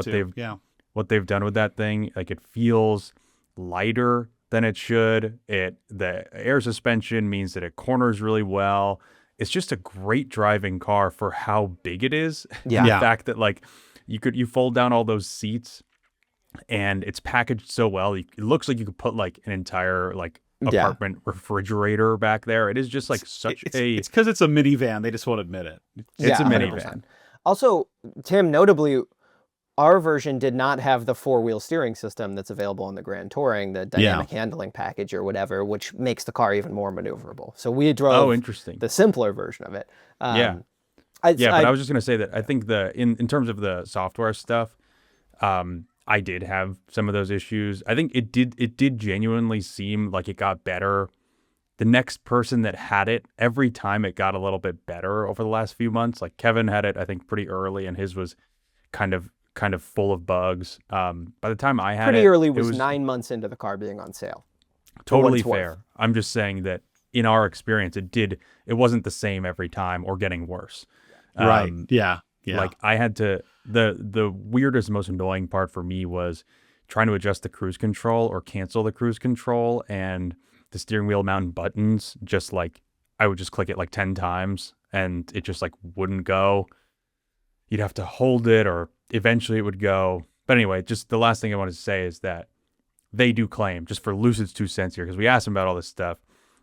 what they've done with that thing. Like, it feels lighter than it should. The air suspension means that it corners really well. It's just a great driving car for how big it is. The fact that like you fold down all those seats and it's packaged so well. It looks like you could put like an entire like apartment refrigerator back there. It is just like it's because it's a minivan. They just won't admit it. It's a 100%. minivan. Also, Tim, notably, our version did not have the 4-wheel steering system that's available in the Grand Touring, the dynamic handling package or whatever, which makes the car even more maneuverable. So we drove the simpler version of it. But I was just going to say that I think in terms of the software stuff, I did have some of those issues. I think it did genuinely seem like it got better. The next person that had it, every time it got a little bit better over the last few months. Like Kevin had it, I think, pretty early, and his was kind of full of bugs. By the time I had pretty it, early was 9 months into the car being on sale. Totally fair. I'm just saying that in our experience, it wasn't the same every time or getting worse. Right. Yeah. Like I had to, the weirdest, most annoying part for me was trying to adjust the cruise control or cancel the cruise control, and the steering wheel mounted buttons, just like I would just click it like 10 times and it just like wouldn't go. You'd have to hold it or eventually it would go. But anyway, just the last thing I wanted to say is that they do claim, just for Lucid's 2 cents here, because we asked them about all this stuff,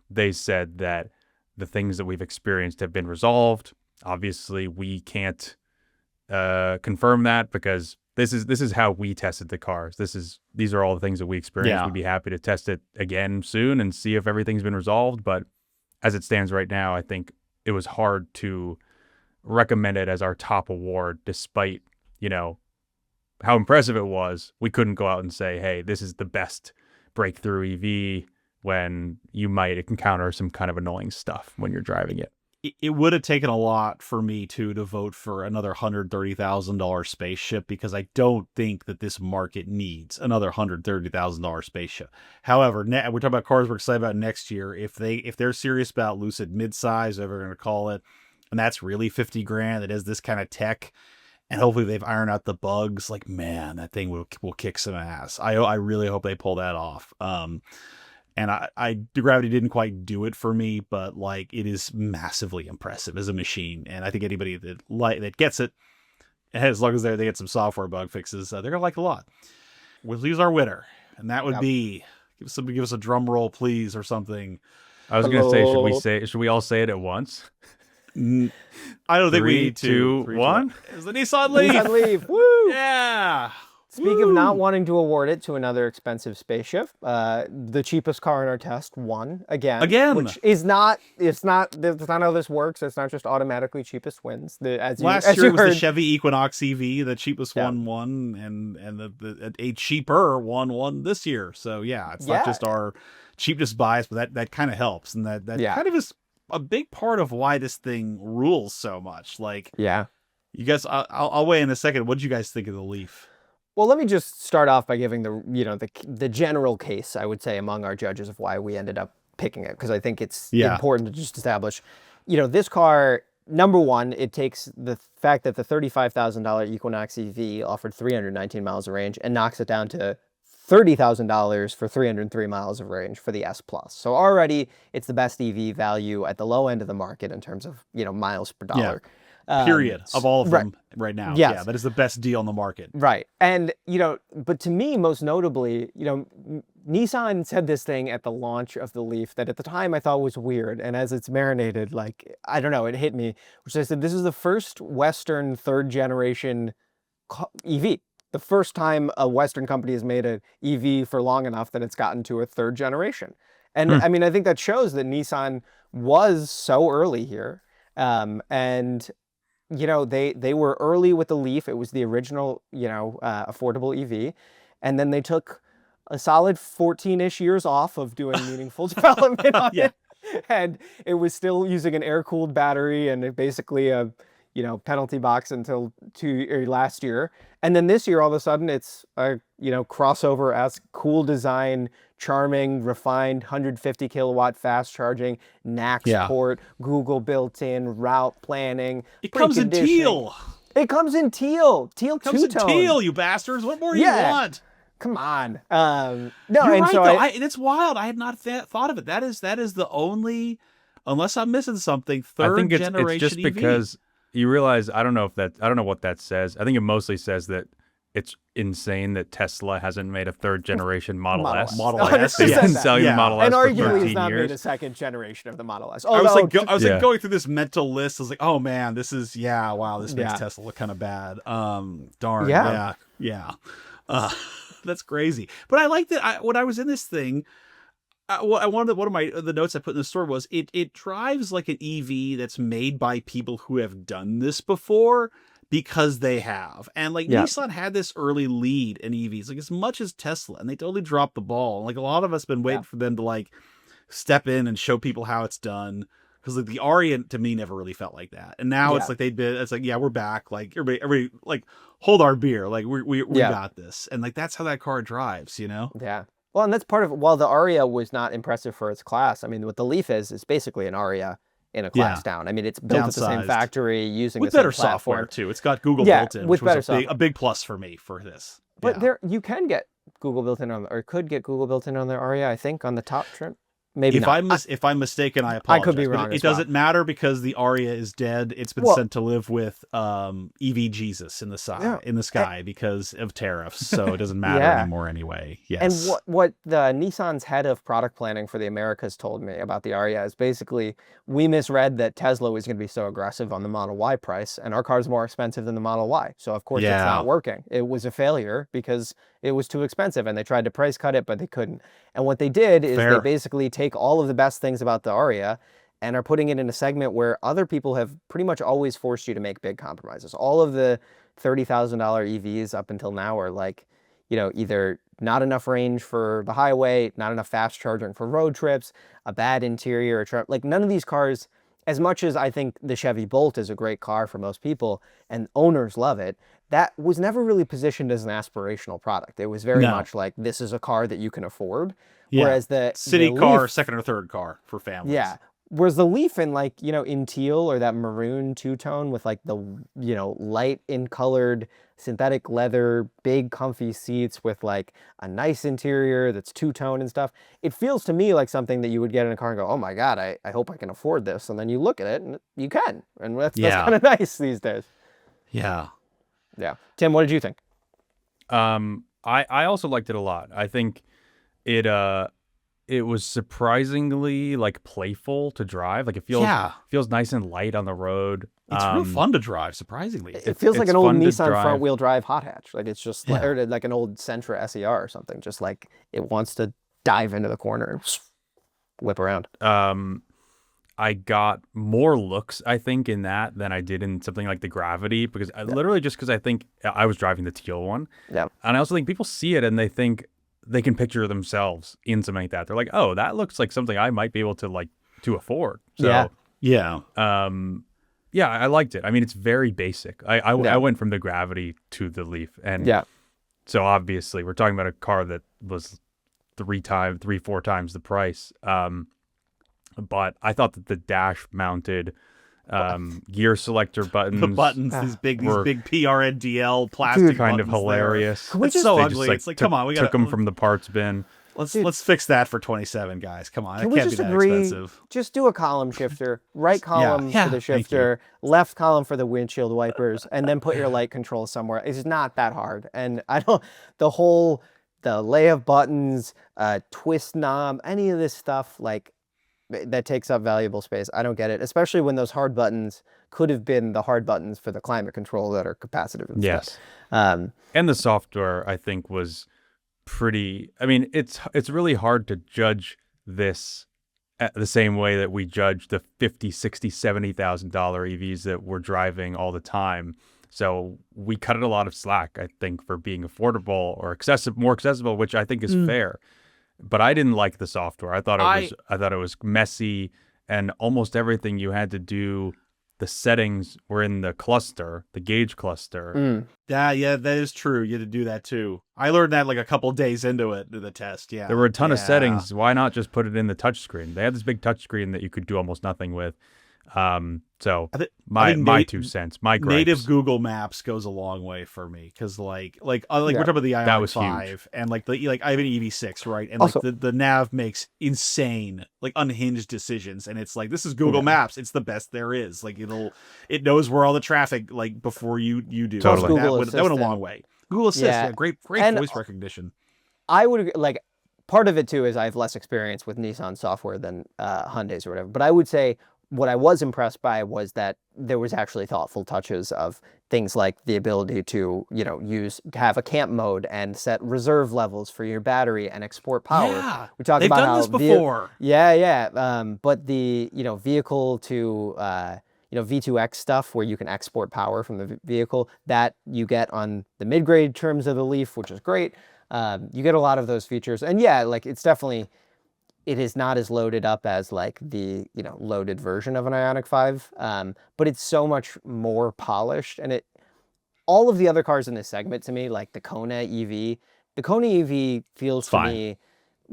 they said that the things that we've experienced have been resolved. Obviously, we can't confirm that because this is how we tested the cars. These are all the things that we experienced. We'd be happy to test it again soon and see if everything's been resolved. But as it stands right now, I think it was hard to recommend it as our top award, despite, how impressive it was. We couldn't go out and say, hey, this is the best breakthrough EV, when you might encounter some kind of annoying stuff when you're driving it. It would have taken a lot for me to vote for another $130,000 spaceship, because I don't think that this market needs another $130,000 spaceship. However, we're talking about cars we're excited about next year. If they're serious about Lucid midsize, whatever we're going to call it, and that's really $50,000, that has this kind of tech, and hopefully they've ironed out the bugs, like, man, that thing will kick some ass. I really hope they pull that off. And the Gravity didn't quite do it for me, but like it is massively impressive as a machine. And I think anybody that gets it, as long as they get some software bug fixes, they're gonna like it a lot. We'll use our winner, and that would be give us a drum roll, please, or something. I was gonna say, should we all say it at once? I don't think we need to. 3, 2, 1. It's the Nissan Leaf. Nissan Leaf. Woo! Yeah. Speaking of not wanting to award it to another expensive spaceship, the cheapest car in our test won again, which is not. That's not how this works. It's not just automatically cheapest wins. Last year was the Chevy Equinox EV, the cheapest one, and a cheaper one won this year. So it's not just our cheapest bias, but that kind of helps, and that kind of is a big part of why this thing rules so much. Like, You guys, I'll weigh in a second. What did you guys think of the Leaf? Well, let me just start off by giving the general case, I would say, among our judges of why we ended up picking it, because I think it's important to just establish, this car, number one, it takes the fact that the $35,000 Equinox EV offered 319 miles of range and knocks it down to $30,000 for 303 miles of range for the S Plus. So already it's the best EV value at the low end of the market in terms of, miles per dollar. Period. Of all of them right now. Yes. Yeah, that is the best deal on the market. Right. And, but to me, most notably, Nissan said this thing at the launch of the Leaf that at the time I thought was weird. And as it's marinated, like, I don't know, it hit me, which I said, this is the first Western third generation EV. The first time a Western company has made an EV for long enough that it's gotten to a third generation. And I mean, I think that shows that Nissan was so early here. And they were early with the Leaf. It was the original, affordable EV. And then they took a solid 14-ish years off of doing meaningful development on it. And it was still using an air-cooled battery and basically a, penalty box until last year. And then this year, all of a sudden, it's a, crossover-esque, cool design, charming, refined, 150 kilowatt fast charging, NACS port, Google built-in, route planning. It comes in teal. It comes in teal. Teal two-tone. It comes in teal, you bastards. What more do you want? Come on. No, you're right, though. It's wild. I had not thought of it. That is the only, unless I'm missing something, third generation it's just EV. Because you realize, I don't know what that says. I think it mostly says that it's insane that Tesla hasn't made a third generation Model S. Model S. They've been selling the Model S for 13 years. And arguably has not made a second generation of the Model S. I was going through this mental list. I was like, oh man, this is, wow, this makes Tesla look kind of bad. Darn. Yeah. That's crazy. But I like that. When I was in this thing, one of the notes I put in the story was it drives like an EV that's made by people who have done this before because they have. And like Nissan had this early lead in EVs, like as much as Tesla, and they totally dropped the ball. Like a lot of us have been waiting for them to like step in and show people how it's done. Because like the Aria to me never really felt like that, and now it's like it's like we're back, like everybody like hold our beer, like we got this, and like that's how that car drives, Yeah. Well, and that's part of it. While the Aria was not impressive for its class, I mean, what the Leaf is basically an Aria in a class down. I mean, it's built at the same factory using with the same better software too. It's got Google built in, which was a big plus for me for this. But you can get Google built in could get Google built in on the Aria, I think, on the top trim. Maybe not. If I'm mistaken, I apologize. I could be wrong. It doesn't matter because the Aria is dead. It's been sent to live with EV Jesus in the sky because of tariffs. So it doesn't matter anymore anyway. Yes. And what the Nissan's head of product planning for the Americas told me about the Aria is basically we misread that Tesla was going to be so aggressive on the Model Y price, and our car's more expensive than the Model Y. So of course it's not working. It was a failure because it was too expensive, and they tried to price cut it, but they couldn't. And what they did is they basically take all of the best things about the Aria and are putting it in a segment where other people have pretty much always forced you to make big compromises. All of the $30,000 EVs up until now are like, either not enough range for the highway, not enough fast charging for road trips, a bad interior, like none of these cars, as much as I think the Chevy Bolt is a great car for most people and owners love it, that was never really positioned as an aspirational product. It was very much like, this is a car that you can afford. Yeah. Whereas the city Leaf, car, second or third car for families. Yeah. Whereas the Leaf in like, in teal or that maroon two-tone with like the, light in colored synthetic leather, big comfy seats with like a nice interior that's two-tone and stuff. It feels to me like something that you would get in a car and go, oh my God, I hope I can afford this. And then you look at it and you can. And that's kind of nice these days. Yeah. Yeah. Tim, what did you think? I also liked it a lot. I think it was surprisingly like playful to drive. Like it feels nice and light on the road. It's real fun to drive, surprisingly. It feels like an old Nissan front wheel drive hot hatch. Like it's just like an old Sentra SER or something. Just like it wants to dive into the corner and whip around. I got more looks, I think, in that than I did in something like the Gravity, because literally just because I think I was driving the teal one. Yeah. And I also think people see it and they think they can picture themselves in something like that. They're like, oh, that looks like something I might be able to afford. So, Yeah, I liked it. I mean, it's very basic. I Yeah. went from the Gravity to the Leaf, and Yeah. so obviously we're talking about a car that was 4 times the price. But I thought that the dash mounted gear selector buttons, The buttons, these big PRNDL plastic kind buttons of hilarious. Can we It's just- so They ugly. It's like, took, come on, we took got them from the parts bin. let's fix that for 27, guys. Come on, Can it we can't be just that agree? expensive. Just do a column shifter, right column yeah, for the thank you. shifter, left column for the windshield wipers, and then put your light control somewhere. It's not that hard. And I don't, the lay of buttons, twist knob, any of this stuff, like, that takes up valuable space. I don't get it, especially when those hard buttons could have been the hard buttons for the climate control that are capacitive and Yes. stuff. And the software, I think, was pretty. I mean, it's really hard to judge this the same way that we judge the $50,000, $60,000, $70,000 EVs that we're driving all the time. So we cut it a lot of slack, I think, for being affordable or more accessible, which I think is fair. But I didn't like the software. I thought it was messy, and almost everything you had to do. The settings were in the cluster, the gauge cluster. Yeah, that is true. You had to do that too. I learned that like a couple days into it, the test. Yeah, There were a ton of settings. Why not just put it in the touchscreen? They had this big touchscreen that you could do almost nothing with. So my 2 cents, my gripes. Native Google Maps goes a long way for me because we're talking about the That Ioniq was 5 huge. and I have an EV6, right? And Also- the nav makes insane, like unhinged decisions, and it's like this is Google Maps. It's the best there is. Like it knows where all the traffic like before you do. Totally. So Google that went a Assistant. long way. Google Assist, Yeah. great And voice recognition. I would agree, like, part of it too is I have less experience with Nissan software than Hyundai's or whatever. But I would say what I was impressed by was that there was actually thoughtful touches of things like the ability to, have a camp mode and set reserve levels for your battery and export power. Yeah, we talked they've about done how this before. but the vehicle to V2X stuff where you can export power from the vehicle that you get on the mid-grade terms of the Leaf, which is great. You get a lot of those features, and like it's definitely. It is not as loaded up as like the loaded version of an Ioniq 5, but it's so much more polished. And all of the other cars in this segment to me, like the Kona EV feels to me,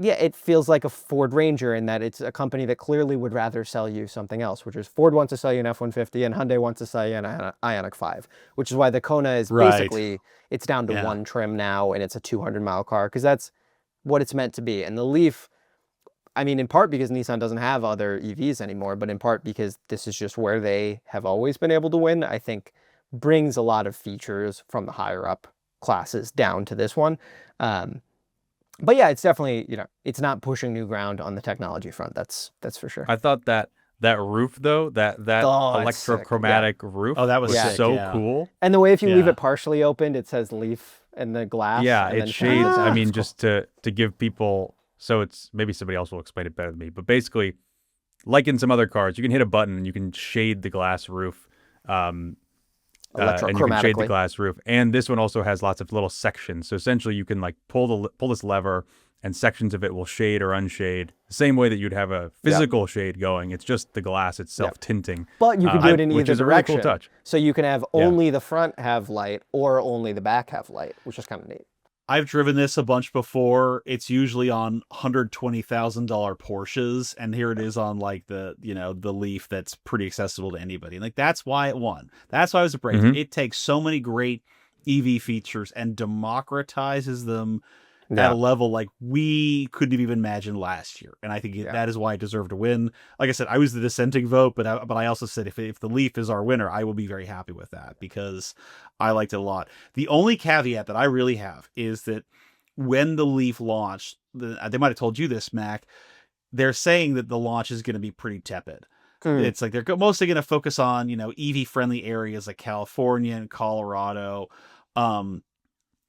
it feels like a Ford Ranger in that it's a company that clearly would rather sell you something else, which is Ford wants to sell you an F-150 and Hyundai wants to sell you an Ioniq 5, which is why the Kona is basically, it's down to one trim now and it's a 200-mile car because that's what it's meant to be. And the Leaf, I mean, in part because Nissan doesn't have other EVs anymore, but in part because this is just where they have always been able to win, I think brings a lot of features from the higher up classes down to this one. But yeah, it's definitely, it's not pushing new ground on the technology front. That's for sure. I thought that roof though, that it's sick. electrochromatic roof, Oh, that was sick, so yeah. cool. And the way if you leave Yeah. it partially opened, it says Leaf in the glass. Yeah, and it then shades. turns. I mean, just to give people, so it's maybe somebody else will explain it better than me, but basically, like in some other cars, you can hit a button and you can shade the glass roof. And you can shade the Electrochromatically. glass roof. And this one also has lots of little sections. So essentially, you can like pull this lever, and sections of it will shade or unshade the same way that you'd have a physical shade going. It's just the glass itself tinting. But you can do it in which either is a really direction. cool touch. So you can have only the front have light or only the back have light, which is kind of neat. I've driven this a bunch before. It's usually on $120,000 Porsches, and here it is on like the Leaf that's pretty accessible to anybody. Like that's why it won. That's why it was a breakthrough. It takes so many great EV features and democratizes them at a level like we couldn't have even imagined last year. And I think that is why it deserved to win. Like I said, I was the dissenting vote, but I also said if the Leaf is our winner, I will be very happy with that because I liked it a lot. The only caveat that I really have is that when the Leaf launched, they might have told you this, Mac, they're saying that the launch is going to be pretty tepid. It's like they're mostly going to focus on, EV friendly areas like California and Colorado.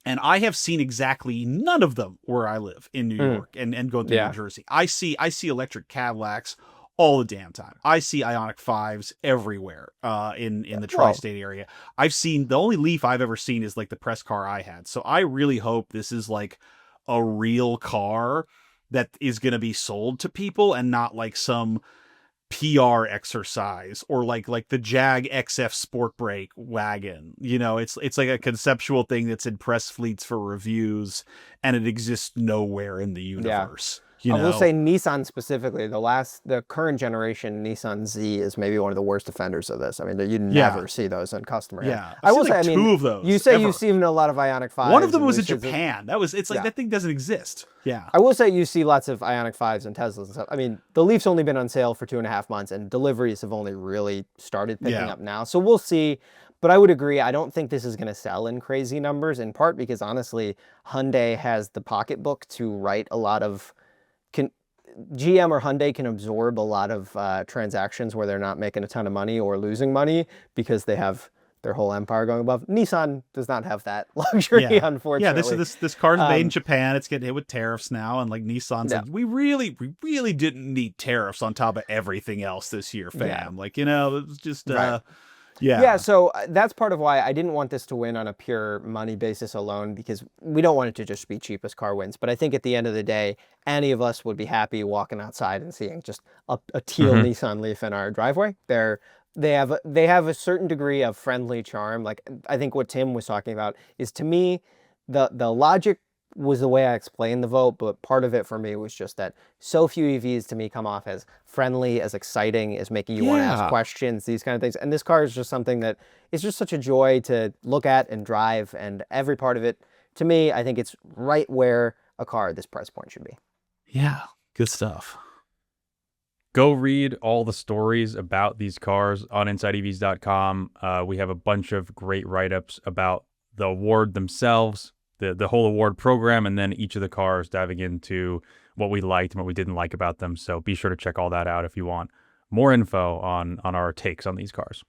And I have seen exactly none of them where I live in New York and going through New Jersey. I see electric Cadillacs all the damn time. I see Ioniq 5s everywhere in the tri-state area. I've seen, the only Leaf I've ever seen is like the press car I had. So I really hope this is like a real car that is going to be sold to people and not like some PR exercise, or like the Jag XF Sport Brake wagon. You know, it's like a conceptual thing that's in press fleets for reviews, and it exists nowhere in the universe. You I know? will say Nissan specifically, the current generation Nissan Z is maybe one of the worst offenders of this. I mean, you never see those in customer hands. Yeah, I will seen, say, like, I mean, two of those you say ever. you've seen a lot of Ioniq 5s. One of them was in Lucids. Japan. It's like that thing doesn't exist. Yeah. I will say you see lots of Ioniq 5s and Teslas and stuff. I mean, the Leaf's only been on sale for 2.5 months, and deliveries have only really started picking up now. So we'll see. But I would agree, I don't think this is going to sell in crazy numbers, in part because, honestly, Hyundai has the pocketbook to write a lot of... GM or Hyundai can absorb a lot of transactions where they're not making a ton of money or losing money because they have their whole empire going above. Nissan does not have that luxury, unfortunately. Yeah, this car's made in Japan. It's getting hit with tariffs now, and like Nissan's like, we really didn't need tariffs on top of everything else this year, fam. Yeah. Like, you know, it's just Yeah, so that's part of why I didn't want this to win on a pure money basis alone, because we don't want it to just be cheapest car wins. But I think at the end of the day, any of us would be happy walking outside and seeing just a teal Nissan Leaf in our driveway. They have a certain degree of friendly charm. Like, I think what Tim was talking about is, to me, the logic was the way I explained the vote, but part of it for me was just that so few EVs to me come off as friendly, as exciting, as making you want to ask questions, these kind of things. And this car is just something that is just such a joy to look at and drive, and every part of it, to me, I think it's right where a car at this price point should be. Yeah, good stuff. Go read all the stories about these cars on InsideEVs.com. We have a bunch of great write-ups about the award themselves, the whole award program, and then each of the cars, diving into what we liked and what we didn't like about them. So be sure to check all that out if you want more info on our takes on these cars.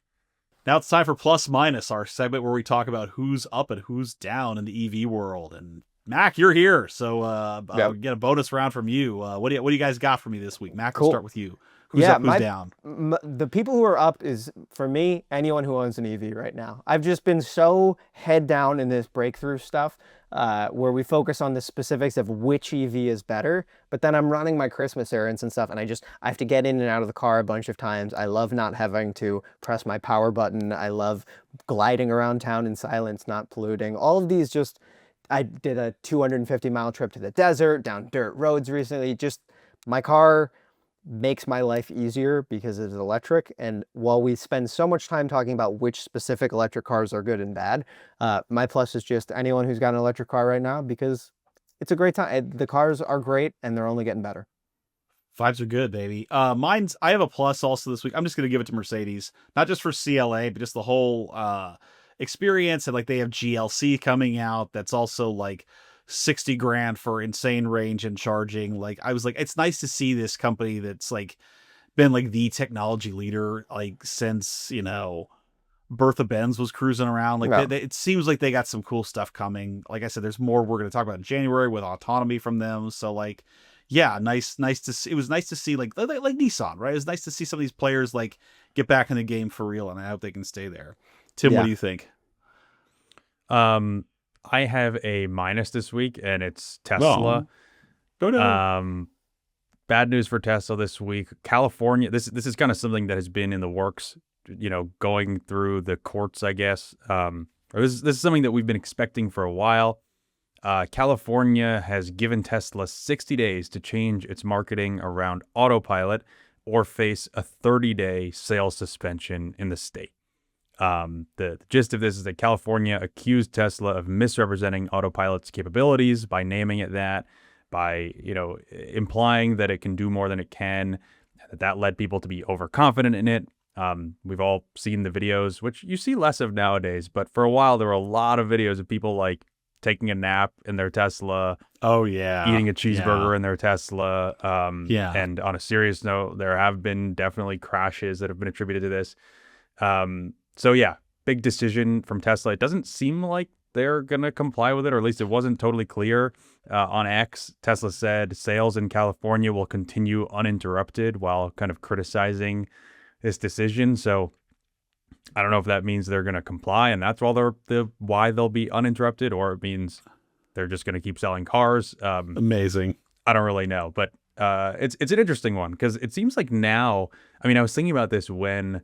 Now it's time for Plus Minus, our segment where we talk about who's up and who's down in the EV world. And Mac, you're here, so I'll get a bonus round from you. What do you guys got for me this week? Mac, we'll start with you. Who's up, who's down? The people who are up is, for me, anyone who owns an EV right now. I've just been so head down in this breakthrough stuff, where we focus on the specifics of which EV is better, but then I'm running my Christmas errands and stuff, and I have to get in and out of the car a bunch of times. I love not having to press my power button. I love gliding around town in silence, not polluting. All of these just... I did a 250-mile trip to the desert, down dirt roads recently. Just, my car makes my life easier because it's electric. And while we spend so much time talking about which specific electric cars are good and bad, my plus is just anyone who's got an electric car right now, because it's a great time. The cars are great, and they're only getting better. Vibes are good, baby. I have a plus also this week. I'm just going to give it to Mercedes, not just for CLA, but just the whole experience. And like, they have GLC coming out. That's also like $60,000 for insane range and charging. Like, I was like, it's nice to see this company that's like been like the technology leader, like, since, you know, Bertha Benz was cruising around. Like, it seems like they got some cool stuff coming. Like I said, there's more we're going to talk about in January with autonomy from them. So like, yeah, nice to see. It was nice to see like Nissan, right? It was nice to see some of these players like get back in the game for real, and I hope they can stay there. Tim, what do you think? I have a minus this week, and it's Tesla. Bad news for Tesla this week. California, this is kind of something that has been in the works, you know, going through the courts, I guess. This is something that we've been expecting for a while. California has given Tesla 60 days to change its marketing around autopilot or face a 30-day sales suspension in the state. The gist of this is that California accused Tesla of misrepresenting autopilot's capabilities by naming it that, by, you know, implying that it can do more than it can. That led people to be overconfident in it. We've all seen the videos, which you see less of nowadays, but for a while there were a lot of videos of people like taking a nap in their Tesla. Oh yeah. Eating a cheeseburger in their Tesla. And on a serious note, there have been definitely crashes that have been attributed to this. So yeah, big decision from Tesla. It doesn't seem like they're going to comply with it, or at least it wasn't totally clear. On X, Tesla said sales in California will continue uninterrupted, while kind of criticizing this decision. So I don't know if that means they're going to comply and that's why they'll be uninterrupted, or it means they're just going to keep selling cars. Amazing. I don't really know, but It's an interesting one because it seems like now, I mean, I was thinking about this when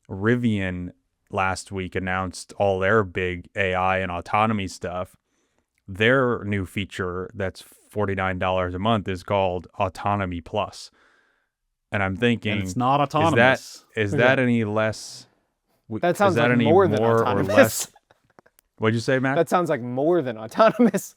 Rivian last week announced all their big AI and autonomy stuff. Their new feature that's $49 a month is called Autonomy Plus. And I'm thinking, And it's not autonomous. Is that any less? That sounds is that like any more than or autonomous. less? What'd you say, Matt? That sounds like more than autonomous.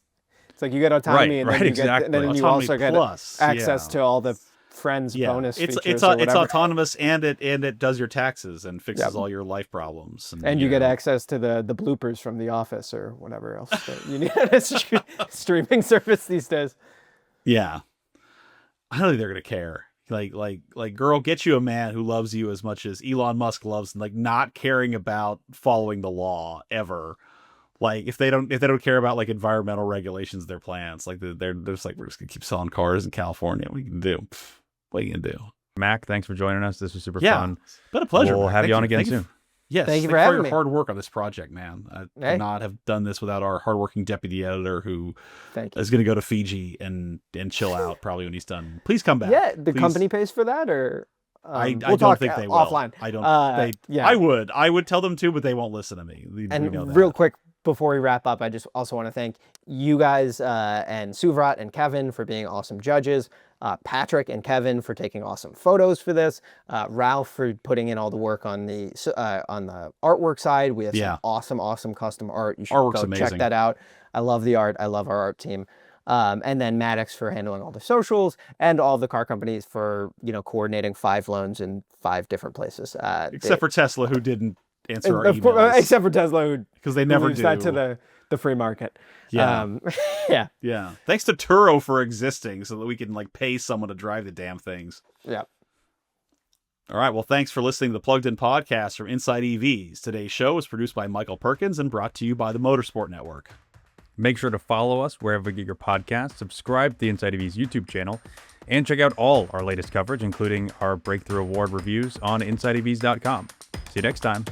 It's like you get autonomy, and then you exactly. get, and then you Autonomy also get plus, access yeah. to all the friends bonus it's features. it's or it's whatever. autonomous, and it does your taxes and fixes Yep. all your life problems. And you get know. access to the bloopers from The Office or whatever else that you need on a streaming service these days. Yeah, I don't think they're gonna care. Like, girl, get you a man who loves you as much as Elon Musk loves, like not caring about following the law ever. Like if they don't care about like environmental regulations, their plans, like they're just like, we're just gonna keep selling cars in California. What you can do? What you can do? Mac, thanks for joining us. This was super Yeah, fun. But a pleasure. We'll Mac. have Thank you on again Thank soon. Yes, Thank you for for having your me. hard work on this project, man. I Hey. could not have done this without our hardworking deputy editor who Thank you. is going to go to Fiji and chill out probably when he's done. Please come back. Yeah, the Please. company pays for that, or I we'll don't talk think they will. offline. I don't. Yeah. I would tell them to, but they won't listen to me. We know And that. real quick, before we wrap up, I just also want to thank you guys and Suvrat and Kevin for being awesome judges, Patrick and Kevin for taking awesome photos for this, Ralph for putting in all the work on the artwork side. We have Yeah. some awesome custom art. You should Artwork's go amazing. check that out. I love the art. I love our art team. And then Maddox for handling all the socials, and all the car companies for coordinating 5 loans in 5 different places. Except for Tesla, who didn't answer our emails except for Tesla, because they never leaves do. that to the free market. Yeah. Yeah. Yeah. Thanks to Turo for existing, so that we can like pay someone to drive the damn things. Yeah. All right. Well, thanks for listening to the Plugged In podcast from Inside EVs. Today's show was produced by Michael Perkins and brought to you by the Motorsport Network. Make sure to follow us wherever you get your podcasts, subscribe to the InsideEVs YouTube channel, and check out all our latest coverage, including our Breakthrough Award reviews on InsideEVs.com. See you next time.